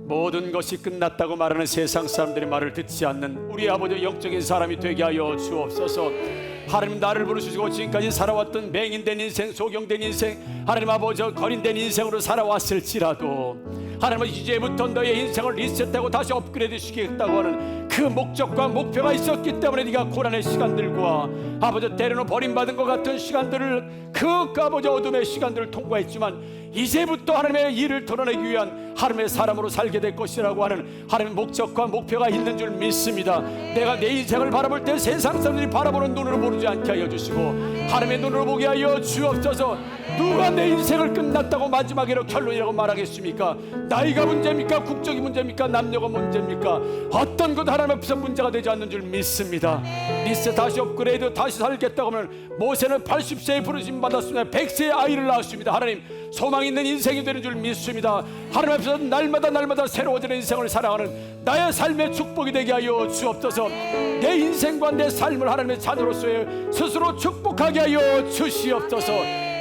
모든 것이 끝났다고 말하는 세상 사람들의 말을 듣지 않는 우리 아버지 영적인 사람이 되게 하여 주옵소서. 하나님, 나를 부르시고 지금까지 살아왔던 맹인된 인생, 소경된 인생, 하나님 아버지 거린된 인생으로 살아왔을지라도 하나님은 이제부터 너의 인생을 리셋하고 다시 업그레이드 시키겠다고 하는 그 목적과 목표가 있었기 때문에 네가 고난의 시간들과 아버지 때로는 버림받은 것 같은 시간들을 그 아버지 어둠의 시간들을 통과했지만 이제부터 하나님의 일을 드러내기 위한 하나님의 사람으로 살게 될 것이라고 하는 하나님의 목적과 목표가 있는 줄 믿습니다. 내가 내 인생을 바라볼 때 세상 사람들이 바라보는 눈으로 보지 않게 하여 주시고 하나님의 눈으로 보게 하여 주옵소서. 누가 내 인생을 끝났다고 마지막으로 결론이라고 말하겠습니까? 나이가 문제입니까? 국적이 문제입니까? 남녀가 문제입니까? 어떤 것도 하나님 앞에서 문제가 되지 않는 줄 믿습니다. 리셋, 다시 업그레이드, 다시 살겠다고 하면 모세는 80세에 부르심 받았으며 100세에 아이를 낳았습니다. 하나님, 소망 있는 인생이 되는 줄 믿습니다. 하나님 앞에서 날마다 새로워지는 인생을 살아가는 나의 삶의 축복이 되게 하여 주옵소서. 내 인생과 내 삶을 하나님의 자녀로서의 스스로 축복하게 하여 주시옵소서.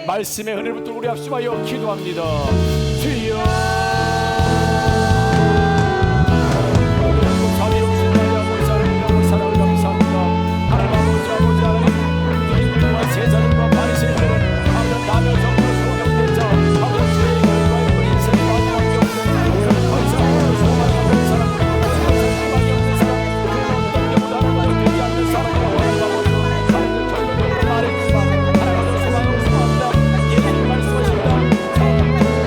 말씀의 은혜를 붙들고 우리 합심하여 기도합니다. 주여, 자비로우신 나의 아버지 하나님, 사랑을 감사합니다. 하나님 아버지 하나님, 우리와 제자들과 바리새인들은 아버지 남의 정보를 소명된 자, 아버지 죄의 결과의 인생의 마지막이 없는 건설하고 소망하는 사람, 소망이 없는 사람, 그런 어떤 경우도 하나님과 되지 않는 사람이라고 하나님 사람들 결론적으로 말했지만 하나님의 소망을 소망합니다. 예수님 말씀하십니다. 하나님 나의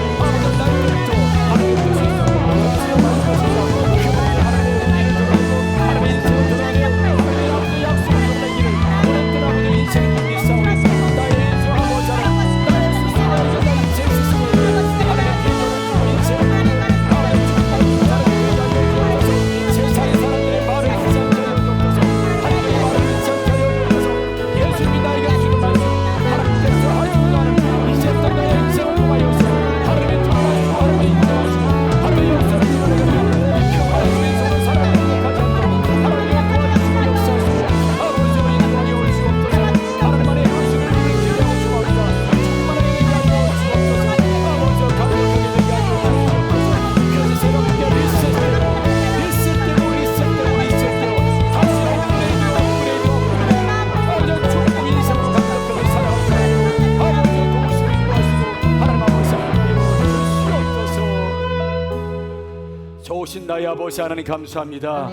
좋으신 나의 아버지 하나님 감사합니다.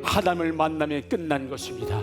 하나님을 만남에 끝난 것입니다.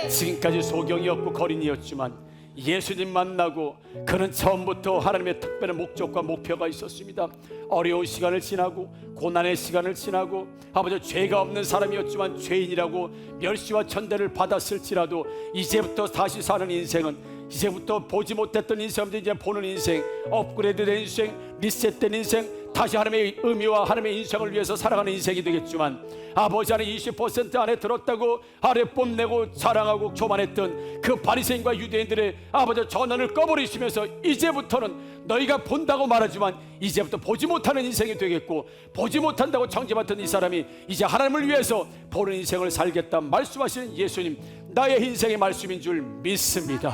지금까지 소경이었고 거린이었지만 예수님 만나고 그는 처음부터 하나님의 특별한 목적과 목표가 있었습니다. 어려운 시간을 지나고 고난의 시간을 지나고 아버지 죄가 없는 사람이었지만 죄인이라고 멸시와 천대를 받았을지라도 이제부터 다시 사는 인생은 이제부터 보지 못했던 인생인데 이제 보는 인생, 업그레이드된 인생, 리셋된 인생, 다시 하나님의 의미와 하나님의 인생을 위해서 살아가는 인생이 되겠지만 아버지 안에 20% 안에 들었다고 아래 뽐내고 자랑하고 교만했던 그 바리새인과 유대인들의 아버지 전원을 꺼버리시면서 이제부터는 너희가 본다고 말하지만 이제부터 보지 못하는 인생이 되겠고 보지 못한다고 정죄받던 이 사람이 이제 하나님을 위해서 보는 인생을 살겠다 말씀하시는 예수님, 나의 인생의 말씀인 줄 믿습니다.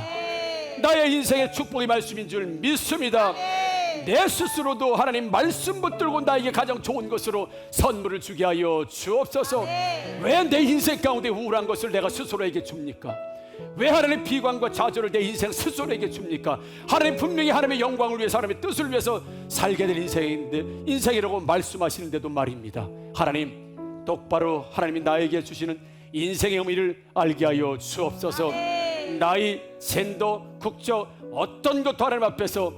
나의 인생의 축복의 말씀인 줄 믿습니다. 내 스스로도 하나님 말씀 붙들고 나에게 가장 좋은 것으로 선물을 주게 하여 주옵소서. 왜 내 인생 가운데 우울한 것을 내가 스스로에게 줍니까? 왜 하나님의 비관과 좌절을 내 인생 스스로에게 줍니까? 하나님 분명히 하나님의 영광을 위해서 하나님의 뜻을 위해서 살게 될 인생이라고 말씀하시는데도 말입니다. 하나님 똑바로 하나님이 나에게 주시는 인생의 의미를 알게 하여 주옵소서. 나이, 젠더, 국적 어떤 것도 하나님 앞에서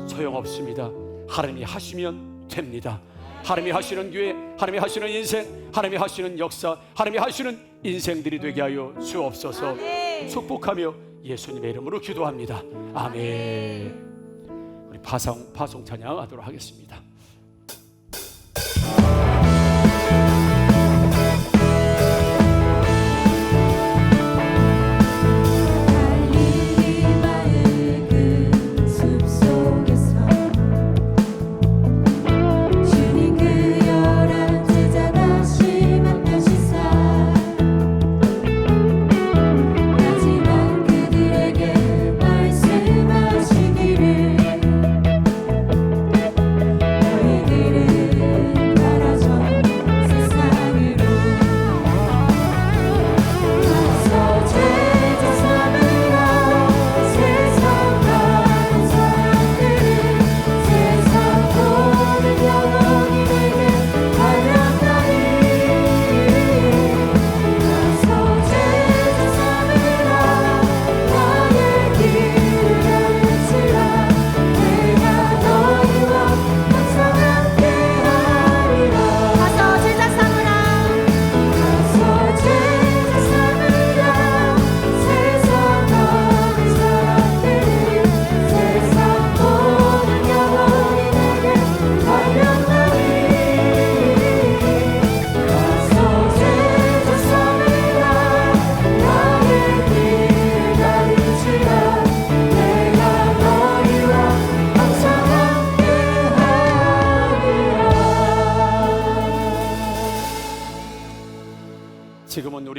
소용없습니다. 하나님이 하시면 됩니다. 하나님이 하시는 교회, 하나님이 하시는 인생, 하나님이 하시는 역사, 하나님이 하시는 인생들이 되게 하여 주옵소서. 축복하며 예수님의 이름으로 기도합니다. 아멘. 우리 파송 찬양하도록 하겠습니다. 마지막 그들에게 말씀하시기를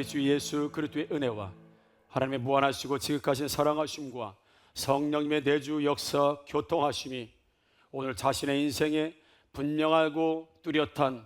우리 주 예수 그리스도의 은혜와 하나님의 무한하시고 지극하신 사랑하심과 성령님의 내주 역사 교통하심이 오늘 자신의 인생에 분명하고 뚜렷한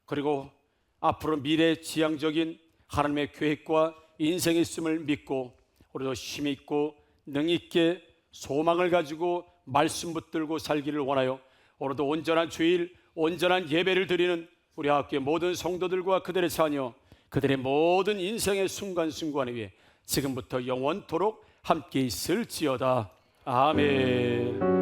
그리고 앞으로 미래지향적인 하나님의 계획과 인생이 있음을 믿고 우리도 힘있고 능있게 소망을 가지고 말씀 붙들고 살기를 원하여 오늘도 온전한 주일 온전한 예배를 드리는 우리 학교의 모든 성도들과 그들의 자녀 그들의 모든 인생의 순간순간에 위해 지금부터 영원토록 함께 있을지어다. 아멘.